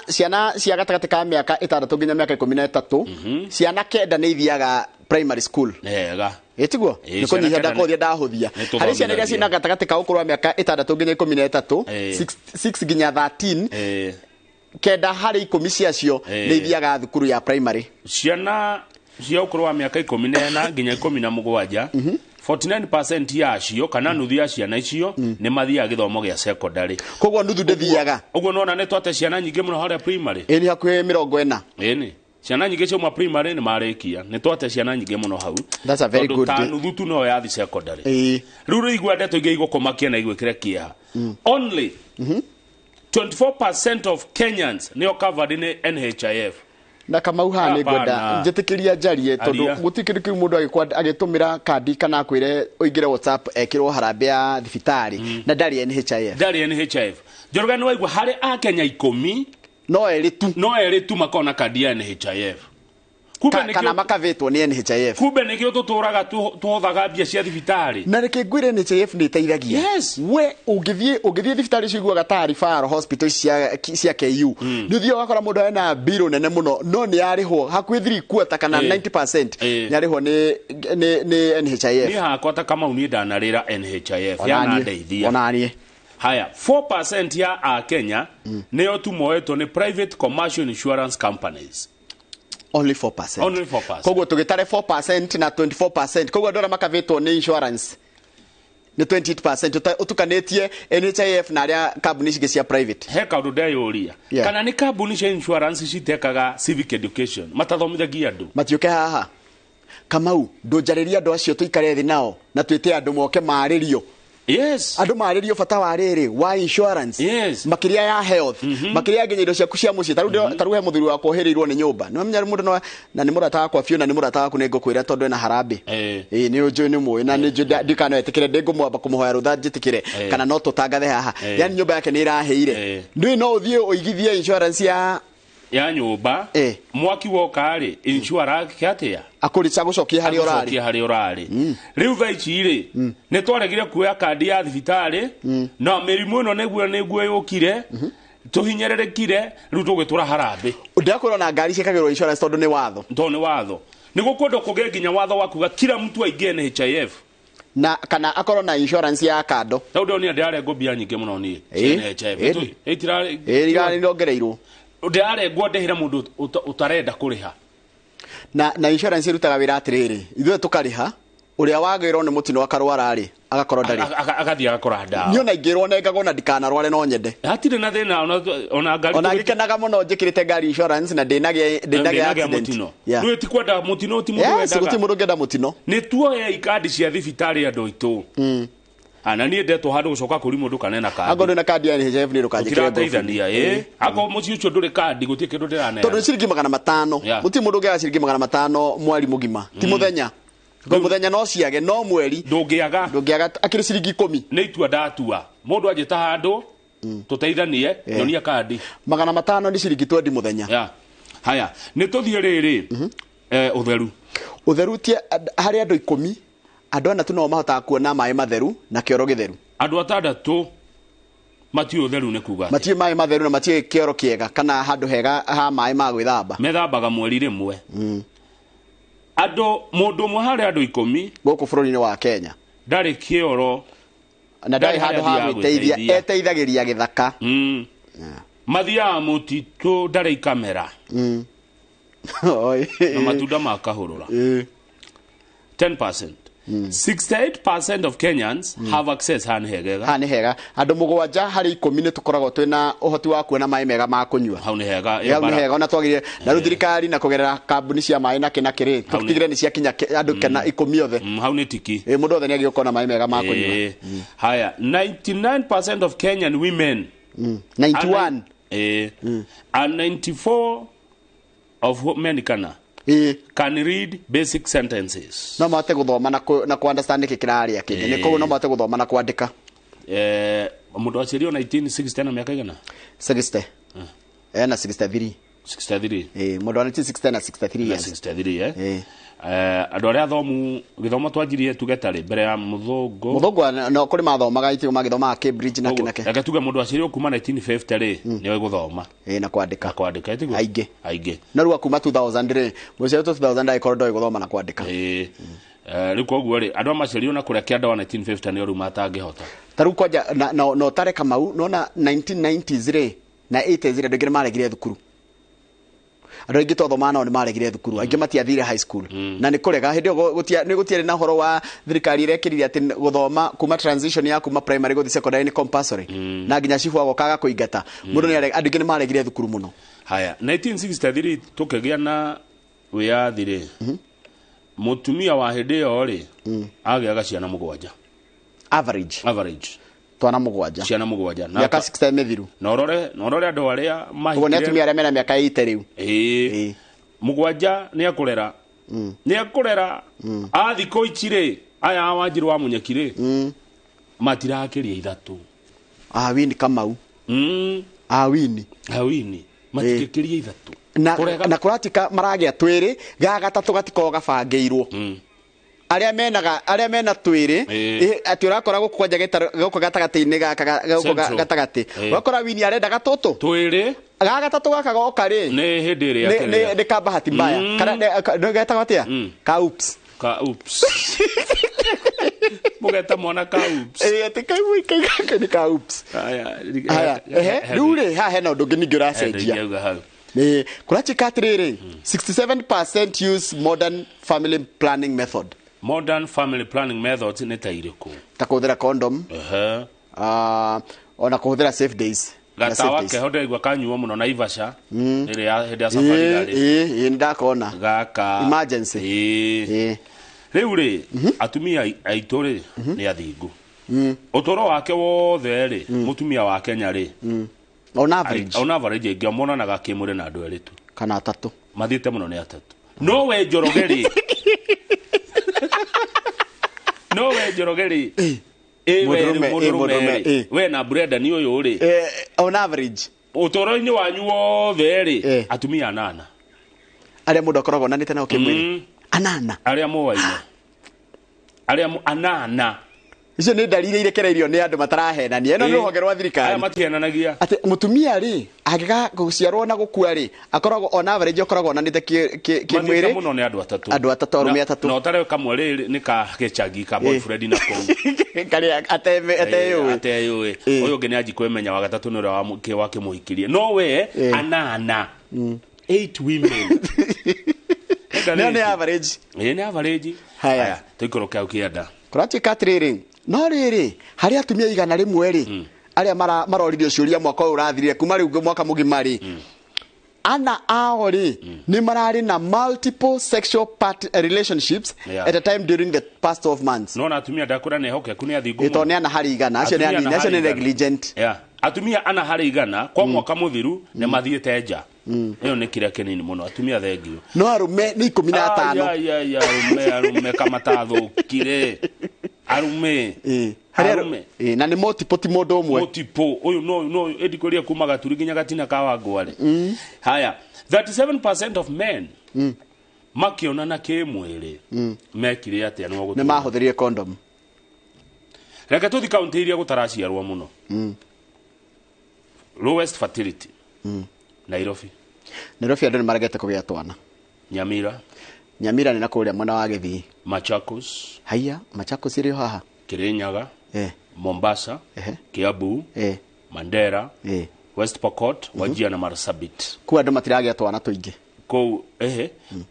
cia gatagati ka miaka 6 nginya miaka 13 ciana 9 ni ithiaga primary school ega etiguo niko nyihia ndakothia ndahuthia hari ciana iria cina gatagati ka ukurwa miaka 6 nginya 13 6 nginya 13 kenda hari 10 ciacio ni ithiaga thukuru ya primary ciana cia ukuru wa miaka 14 nginya 17 49% yacio kana nuthu ya ciana icio nĩ mathiaga gĩthomo gĩa secondary. Koguo nuthu ndĩthiaga. Ũguo nona nĩ twate ciana nyingĩ mũno harĩa primary. Ĩni hakuhĩ 40. Ĩni. Ciana nyingĩ cioma primary nĩ marĩkia. Nĩ twate ciana nyingĩ mũno hau. That's a very good. Ta nuthu tu no yathi secondary. Rĩu rĩigua ndeto ingĩ igũkũmakia na igwĩkĩre kĩeha. Only 24% of Kenyans nĩo covered nĩ NHIF. Na Kamau haha nĩ ngwenda njĩtĩkĩria njarie tondũ gũtikĩrĩ kĩu mũndũ agĩtũmĩra kandi kana akwĩre ũingĩre WhatsApp ekĩrwo harambĩ ya thibitarĩ na ndarĩ NHIF. Ndarĩ NHIF. Njoroge nĩ waigua harĩ Akenya 10 no erĩ tu makona kandi ya NHIF. Kana makavĩtwo nĩ NHIF. Kumbe nĩkĩo tũtũraga tũhothaga mbia cia thibitarĩ. Na reke ngwĩre NHIF nĩ ĩteithagia. We ũngĩthiĩ thibitarĩ icio iguaga ta referral hospital cia KU. Nĩ ũthiĩ ũgakora mũndũ ena bill nene mũno no nĩ yarĩhwo hakuhĩ 3/4 kana 90% yarĩhwo nĩ NHIF. Niĩ hakwa ta Kamau niĩ ndanarĩra NHIF yanandeithia. Onaniĩ. Haya 4% ya Akenya nĩo tu moetwo nĩ private commercial insurance companies. Only 4%. Only 4%. Koguo tũgĩtare 4% na 24%. Koguo andũ arĩa makavĩtwo nĩ insurance nĩ 28%. Ũtukanĩtie NHIF na arĩa kambuni cingĩ cia private. He kaũndũ ndeyũria. Kana nĩ kambuni cia insurance citekaga civic education. Matathomithagia andũ. Matiũke haha. Kamau, ndũnjarĩria andũ acio tũikare thĩ nao na twĩte andũ moke marĩrio. Yes. Andũ marĩrio bata wa rĩrĩ wa insurance. Yes. Makĩria ya health. Makĩria ya nginya indo ciaku cia mũciĩ. Tarũ he mũthuri wakwa ũhĩrĩirwo nĩ nyũmba. Nĩ wamenya mũndũ na nĩ mũrata wakwa biũ na nĩ mũrata waku nĩ ngũkwĩra tondũ ena harambĩ. Nĩ ũnjũĩ nĩ mũĩ na nĩ ndikano etĩkĩre ndĩngũmwamba kũmũhoya rũtha njĩtĩkĩre kana no tũtangathe haha. Yani nyũmba yake nĩ ĩrahĩire. Ndũĩ no ũthiĩ ũigithie insurance ya nyũmba mwaki woka-rĩ insurance atĩa akũrĩca gũcokia harĩ ũrarĩ rĩu thaa ici rĩ nĩ twaregire kuoya kandi ya thibitarĩ na mĩrimũ ĩno nĩguo yũkire tũhinyĩrĩrĩkire rĩu tũgĩtũra harambĩ ndĩrakwĩrwo na ngari ciĩkagĩrwo insurance tondũ nĩ watho nĩ gũkwenda kũgĩe nginya watho wa kuga kila mtu aingĩ NHIF na kana akorwo na insurance ya kando tondũ ndio ndirarengwo mbia nyingĩ mũno niĩ NHIF ĩtirarĩongereirwo ndirarengwo ndĩhĩra mũndũ ũtarenda kũrĩha na insurance irutaga wĩra atĩrĩrĩ ithuĩ tũkarĩha ũrĩa wagĩrwo nĩ mũtino akarwara-rĩ agakorwo ndarĩ agathiĩ agakora ndawa niĩ ona ingĩrwo nengagwo na ndikanarware no nyende hatirĩ na thĩna ona ngari ona ngikenaga mũno njĩkĩrĩte ngari insurance na ndĩnagĩa accident rĩu ti kwenda mũtino ti mũndũ wendaga ti mũndũ ngenda mũtino nĩ tuoya ikandi cia thibitarĩ andũ aitũ ana niĩ ndetwo handũ gũcoka kũri mũndũ kanena kandi akorwo na kandi ya NHIF nĩ ndũkanjĩkĩre ngũteithania akorwo mũciĩ ũcio ndũrĩ kandi gũtirĩ kĩndũ ndĩraneana tondũ nĩ ciringi 500 gũtirĩ mũndũ ũngĩaga ciringi 500 mweri mũgima ti mũthenya mũthenya no ciage no mweri ndũngĩaga akĩrĩ ciringi 10 nĩ itua ndatua mũndũ anjĩta handũ tũteithanie nyonia kandi 500 nĩ ciringi 20 mũthenya haya nĩ tũthiĩ rĩrĩ ũtheru tie harĩ andũ 10 andũ ana tu no mahotaga kuona maĩ matheru na kĩoro gĩtheru andũ 6 matiũ theru nĩ kuga matiũ maĩ matheru na matiũ kĩoro kĩega kana handũ hega ha maĩ ma gwĩthamba methambaga mweri rĩmwe andũ mũndũ ũmwe harĩ andũ 10 gũkũ bũrũri-inĩ wa Kenya ndarĩ kĩoro na ndarĩ handũ ha gwĩteithia eteithagĩria gĩthaka mathiaga mũtitũ ndarĩ kamera na matunda makahũrũra 10%. 68% of Kenyans have access hani hega andũ 7 harĩ 10 nĩ tũkoragwo twĩna ũhoti wa kuona maĩ mega ma kũnyua hau nĩ hega ona twagire na rĩu thirikari na kũgerera kambuni cia maĩ na kĩrĩ tũtigire nĩ ciakinya andũ kena 10 othe hau nĩ tiki mũndũ othe nĩ agĩũkona maĩ mega ma kũnyua haya 99% of Kenyan women 91 and 94 of men can read basic sentences no mate guthoma na ku understand kĩkĩraria kĩngĩ nĩ koguo no mate guthoma na kwandĩka mũndũ aciario 1960 na mĩaka igana 60 na 63 mũndũ wa 1960 na 63 andũ arĩa athomu gĩthomo twanjirie tuge tarĩ mbere ya mũthũngũ no kũrĩ mathomaga itio magĩthomaga Cambridge na kĩnake reke tuge mũndũ aciario kuma 1950 rĩ nĩoĩ gũthoma na kwandĩka aingĩ no rĩu kuma 2000 rĩ mũciario 2000 agĩkorwo ndoĩ gũthoma na kwandĩka rĩu koguo rĩ andũ maciario na kũrĩa kĩanda wa 1950 nĩo rĩu matangĩhota ta rĩu kwanja no tare Kamau no na 1990s rĩ na 80s rĩ andũ aingĩ nĩ maregire thukuru andå aingä tothoma nao nä maregire thukuru aingä matiathire high school na nä kå rega hä ndä ä nä gå tiarä na horo wa thirikari irekä rire atä gå thoma kuma transition ya kuma primary gå thi secondary nä compulsory na nginya cibu agokaga kå ingata må ndå andå aingä nä maregire thukuru må no. Haya 1963 tå kä gä a na wä yathi rä må tumia wa hä ndä ä yo rä agä aga ciana må gwanja average twana mugwanja ciana mugwanja na miaka 60 mithiru na orore andå aria mahikire ne atumia aria mena miaka 80 riu mugwanja ni akurera a thikå ici rĩ aya Wanjiru wa Munyeki rĩ matirakiria ithatu Wini Kamau Wini matikiria ithatu na kuratika maragia twiri ga gatatu gatiko gabangeirwo aria mena twiri ati urakora gukwanja goko gatagati-ini gaka gatagati wakora Wini arenda gatutu twiri ga gatatu gaka goka ri ni hindi ria ni ka bahati mbaya kana geta watia ka oops mugeta mwana ka oops ati kai gaka ni ka oops aya rure ha hena undu ngi ningi uracenjia kurachika atiriri 67% use modern family planning method. Modern family planning methods ni ta iriko ta kuhũthĩra condom ona kuhũthĩra safe days gatawa kehoda igwa kanyuo muno na Ivasha ile ya hedi ya safari gari ndakona gaka emergency riu ri atumia aitũ ri ni athingu utoro wake wothe ri mutumia wa Kenya ri on average ngiamonanaga kimuri na andũ erĩ tu kana atatu mathiĩte muno ni atatu no we Njoroge we na Brenda ni uyu ri on average utoro-ini wanyu wothe ri atumia 8 aria mundu akoragwo nanite nao kimwiri 8 aria muwaine aria 8 icio nä ndariri irekereirio nä andå matarahenania ä no nä rå honge rwa thirikari aya matihenanagia atä må tumia rä angä gå ciarwo na gå kua rä akoragwo on average akoragwo onanä kä mwä rä må no nä andå atatå arå me atatå na å tarä kamwe rä nä ka gäcangi ka boyfriend na kåu karä ateyå å yå å ngä nä anji kwemenya wa gatatå nä å rä wa kä må hikirie no we 8 women nä average nä average haya tå ikå rå kä au kä enda kå ratuä ka atä rä rä no rä rä harä atumia igana rä mwe rä aria maroririo ciũria mwaka ũyũ ũrathirire kuma rĩu mwaka mũgima rĩ ana ao rĩ nĩ mararĩ na multiple sexual relationships at a time during the past 12 months no na atumia ndakũra nĩ ehokeku nĩ athingu ĩto nĩ ana harĩ igana acio nĩ negligent atumia ana harĩ igana kwa mwaka mũthiru nĩ mathiĩte nja ĩyo nĩ kĩrĩa kĩnini mũno atumia thengio no arume nĩ 15 arume kama tathũkire arume na nĩ multiple ti mũndũ ũmwe multiple ũyũ no edikoria kuma gaturi nginya gatina ka Wangware haya 37% of men makionana kĩmwĩrĩ mekire atĩa nĩ mahũthĩrire condom reke tũthi kaunti iria gũtaraciarwo mũno lowest fertility Nairobi andũ nĩ maregete kũgĩa twana Nyamira nĩ na kũrĩa mwena wa Gĩthii Machakos Machakos ĩrĩ haha Kirinyaga Mombasa Kiambu Mandera West Pokot Wajir na Marsabit kwa andũ matiragĩa twana tũingĩ kũu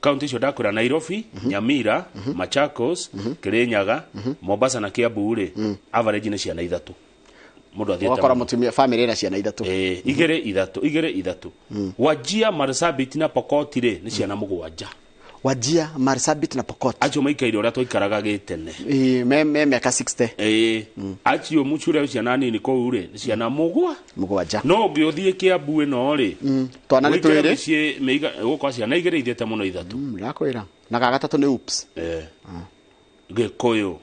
kaunti icio ndakwĩra Nairobi Nyamira Machakos Kirinyaga Mombasa na Kiambu rĩ average nĩ ciana 3 mundu athiete wakora mutumia family ina ciana 3 igere ithatu Wajir Marsabit na Pokot rĩ nĩ ciana 7 Wajir Marsabit na Pokot acio maikaire uria twaikaraga gitene me miaka 60 acio muchure ciana nini kũu rĩ nĩ ciana 7 no ngĩũthiĩ Kiambu ĩno rĩ twana nĩ twĩrĩ cie meiga gũkwa ciana igere ithiete mũno 3 ndakwĩra na gagatatu nĩ oops Gĩkũyũ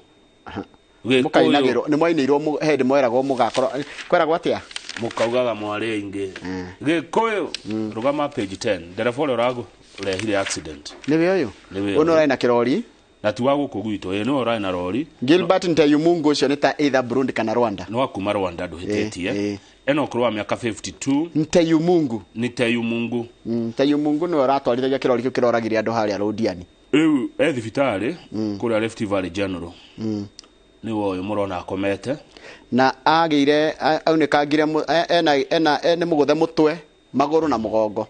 mukainagĩrwo nĩ mwainĩirwo hendi mweragwo mũgakorwo kweragwo atĩa mukaugaga mwari aingi Gĩkũyũ rugama page 10 ndereba ũrĩa ũragu urehire accident niwe uyu uno rai na kirori na tu wagu kugwito no rai na rori Gilbert Ntayumungu ucio ni ta either Burundi kana Rwanda no akuma Rwanda nduhitetie eno kurwa miaka 52 Ntayumungu Ntayumungu no ratwarithagia kirori kiu kiroragire andu haria Rodiani riu thibitari kuria Rift Valley General ni woyo murona akomete na agire aunikangire ena ni muguthe mutwe maguru na mugongo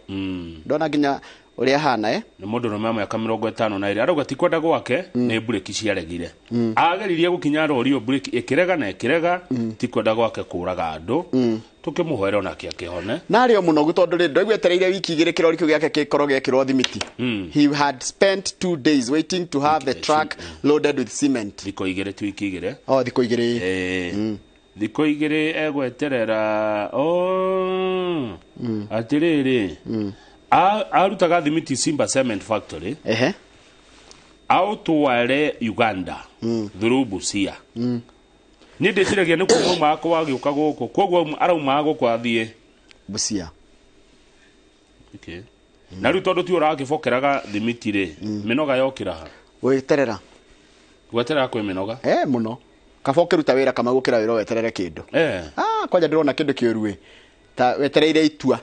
ndona nginya uria hana ni mundu no mama ya 52 arauga ti kwenda gwake ni breki ciaregire ageririe gukinya rori o breki ikirega na ikirega ti kwenda gwake kuraga andu tukimuhoera onake akihone nari o muno gutondu ri ndogwetereire wiki igiri kirori kiu giake gikoro gekirwo thimiti he had spent 2 days waiting to have the truck loaded with cement thiko igiri tu wiki igiri thiko igiri thiko igiri egweterera atiriri arutaga thimiti Simba Cement Factory autware Uganda through Busia ni ndiciragia ni kuo mako wagiuka guku koguo arauma guku athie Busia na riu tondu ti uragibokeraga thimiti ri minoga yokira ha weterera kwi minoga muno kaboke ruta wira kama gukira wira weterere kindu kwanja ndirona kindu kiurue ta wetereire itua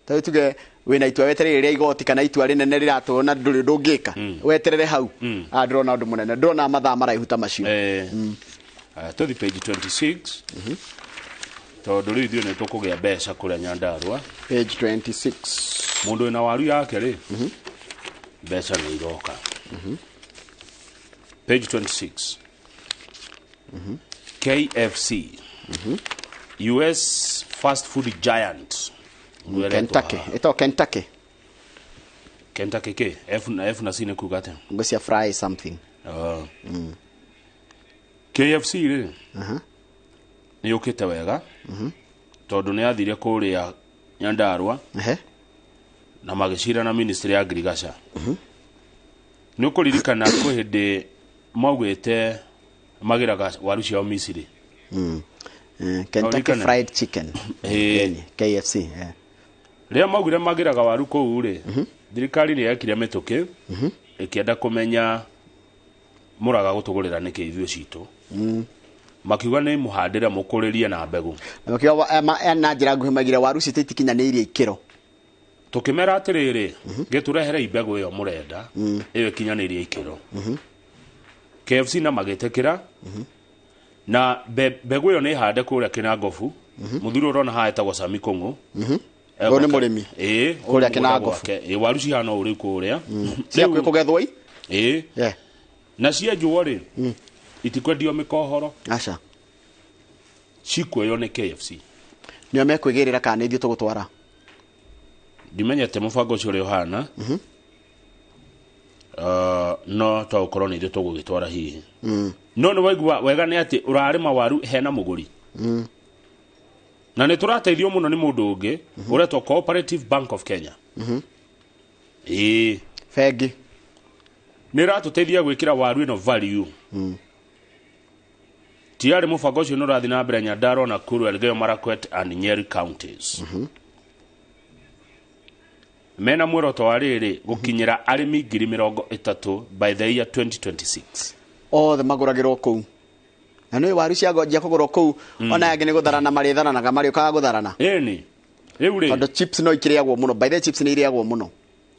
ta tuge wina itua wetereire ria igoti kana itua rinene riratu na nduri ndungika weterere hau ndirona undu munene ndirona mathaa maraihuta macio tuthi page 26 tondu riu ithuĩ nĩ tũkũgĩa mbeca kũrĩa Nyandarua page 26 mũndũ wĩna waru yake rĩ mbeca nĩ iroka page 26 KFC US fast food giant Kentucky ito Kentucky ke F na C nĩ kuga atĩa ngocia fry something KFC rĩ nĩ yũkĩte wega tondũ nĩ athire kũrĩa Nyandarua na magĩcira na ministry ya agriculture nĩ ũkũririkana kwĩ hĩndĩ maugĩte magĩraga waru ciao Misiri Kentucky fried chicken KFC rĩrĩa maugire magĩraga waru kũu rĩ thirikari nĩ yekire mĩtũkĩ ĩkĩenda kũmenya mũraga gũtũgũrĩra nĩkĩ ithuĩ citũ makiuga nĩ mũhandĩre mũkũrĩrie na mbegũ makiuga na njĩra nguhĩ magire waru citũ itikinyanĩirie ikĩro tukimera atiriri giturehere ibego yo murenda iyo ikinyanĩirie ikĩro KFC na magĩtĩkĩra na mbegũ iyo nĩ hande kũrĩa Kinangofu muthuri urona ha etagwo Sami Kũng'ũ nĩ mũrĩmi kũrĩa Kinangofu waru cihana ũrĩ kũrĩa cia kũgethwo na cienjwo rĩ itikwendio mĩkohoro aca cikwoyo nĩ KFC nĩo mekwĩgĩrĩra kana ithuĩ tũgũtwara ndimenyete mũbango ũcio ũrĩa ũhana no twaũkorwo nĩ ithuĩ tũgũgĩtwara hihi no nĩ waigua wega nĩ atĩ ũrarĩma waru hena mũgũri na nĩ tũrateithio mũno nĩ mũndũ ũngĩ ũretwo Cooperative Bank of Kenya bengi nĩ ratũteithia gwĩkĩra waru ĩno value tiarĩ mũbango ũcio nĩ ũrathiĩ na mbere Nyandarua, Nakuru, Elgeyo Marakwet and Nyeri counties mena muoroto wa rĩrĩ gũkinyĩra arĩmi 30,000 by the year 2026 othe magũragĩrwo kũu na nĩ waru cianjia kũgũrwo kũu ona angĩ nĩ gũtharana marĩtharanaga marĩũkaga gũtharana ĩni rĩu rĩ tondũ chips no ikĩrĩagwo mũno by the chips nĩ irĩagwo mũno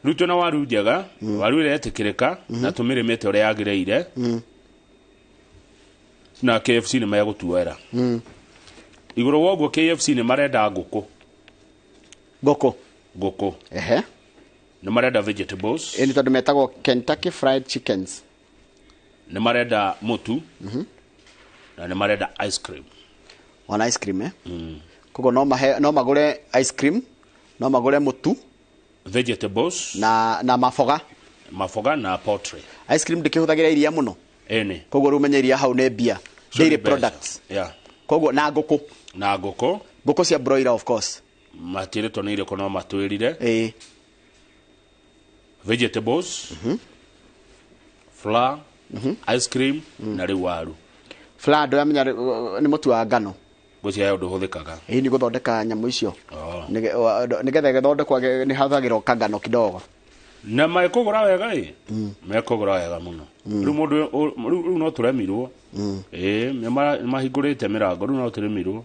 rĩu twĩna waru njega waru ĩrĩa yetĩkĩrĩka na tũmĩrĩmĩte ũrĩa yagĩrĩire na KFC nĩ megũtuera igũrũ wa ũguo KFC nĩ marenda ngũkũ nĩ marenda vegetables nĩ tondũ metagwo Kentucky fried chickens nĩ marenda mũtu na nĩ marenda ice cream ona ice cream koguo no magũre ice cream no magũre mũtu vegetables na maboga na poultry ice cream ndĩkĩhũthagĩra iria mũno koguo rĩu menya iria hau nĩ mbia dairy products koguo na ngũkũ cia broiler of course matirĩtwo nĩ irĩkũ no matwĩrire vegetables flour ice cream na rĩu waru flour andũ amenya nĩ mũtu wa ngano gũcia ũndũ ũhũthĩkaga nĩ gũthondeka nyamũ icio nĩgetha gĩthondekwa nĩ hathagĩrwo kangano kidogo na mekũgũra wega mekũgũra wega mũno rĩu mũndũ rĩu no tũremirwo mahingũrĩte mĩrango rĩu no tũremirwo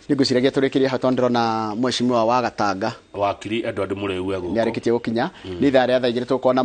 nĩngwĩciragia tũrĩkĩrie hau tondũ ndĩrona mheshimiwa wa Gatanga wakiri Edward Mũrĩu egũkũ nĩarĩkĩtie gũkinya nĩ ithaa rĩa thaa igĩrĩ tũgũkorwo na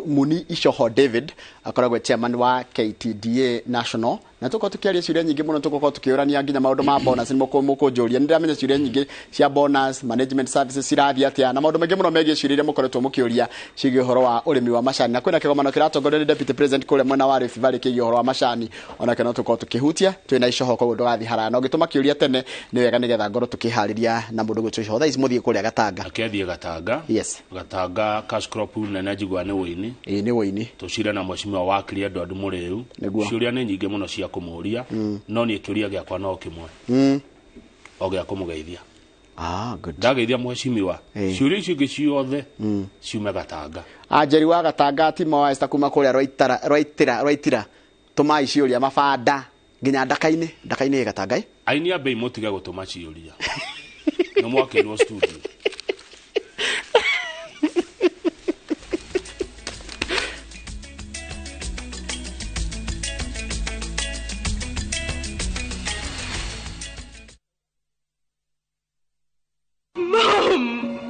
Muni Icoho David akoragwo chairman wa KTDA National na tuko tukiaria ciuria nyingi muno tuko tukiurania nginya maundu ma bonus ni mukunjuria ndiramenya ciuria nyingi cia bonus management services cirathia atia na maundu mengi muno megie ciuria mukoretwo mukiuria cigie horo wa urimi wa macani na kwina kigomano kiratongoreria deputy president kule mwena wa Rift Valley kigie horo wa macani ona kana tuko tukihutia twina icoho koguo ndugathi haraya no gituma kiuria tene ni wega nigetha ngoro tukihariria na mundu gwitu icoho thaa ici muthie kuria Gatanga akethie Gatanga yes Gatanga cash crop na njigwa ni wini ni wini tucira na mweshimiwa wa kiri andu muriu ciuria ni nyingi muno cia kumuria no ni kiuria giakwa no kimwe o gia kumugeithia good ndageithia mweshimiwa ciuria icio ingi ciothe ciume Gatanga Ajeri wa Gatanga timo wa esta kuma kuria roitira tumai ciuria mabanda nginya ndakaini Gatanga aini abe mutige gutuma ciuria no mwakirwo studio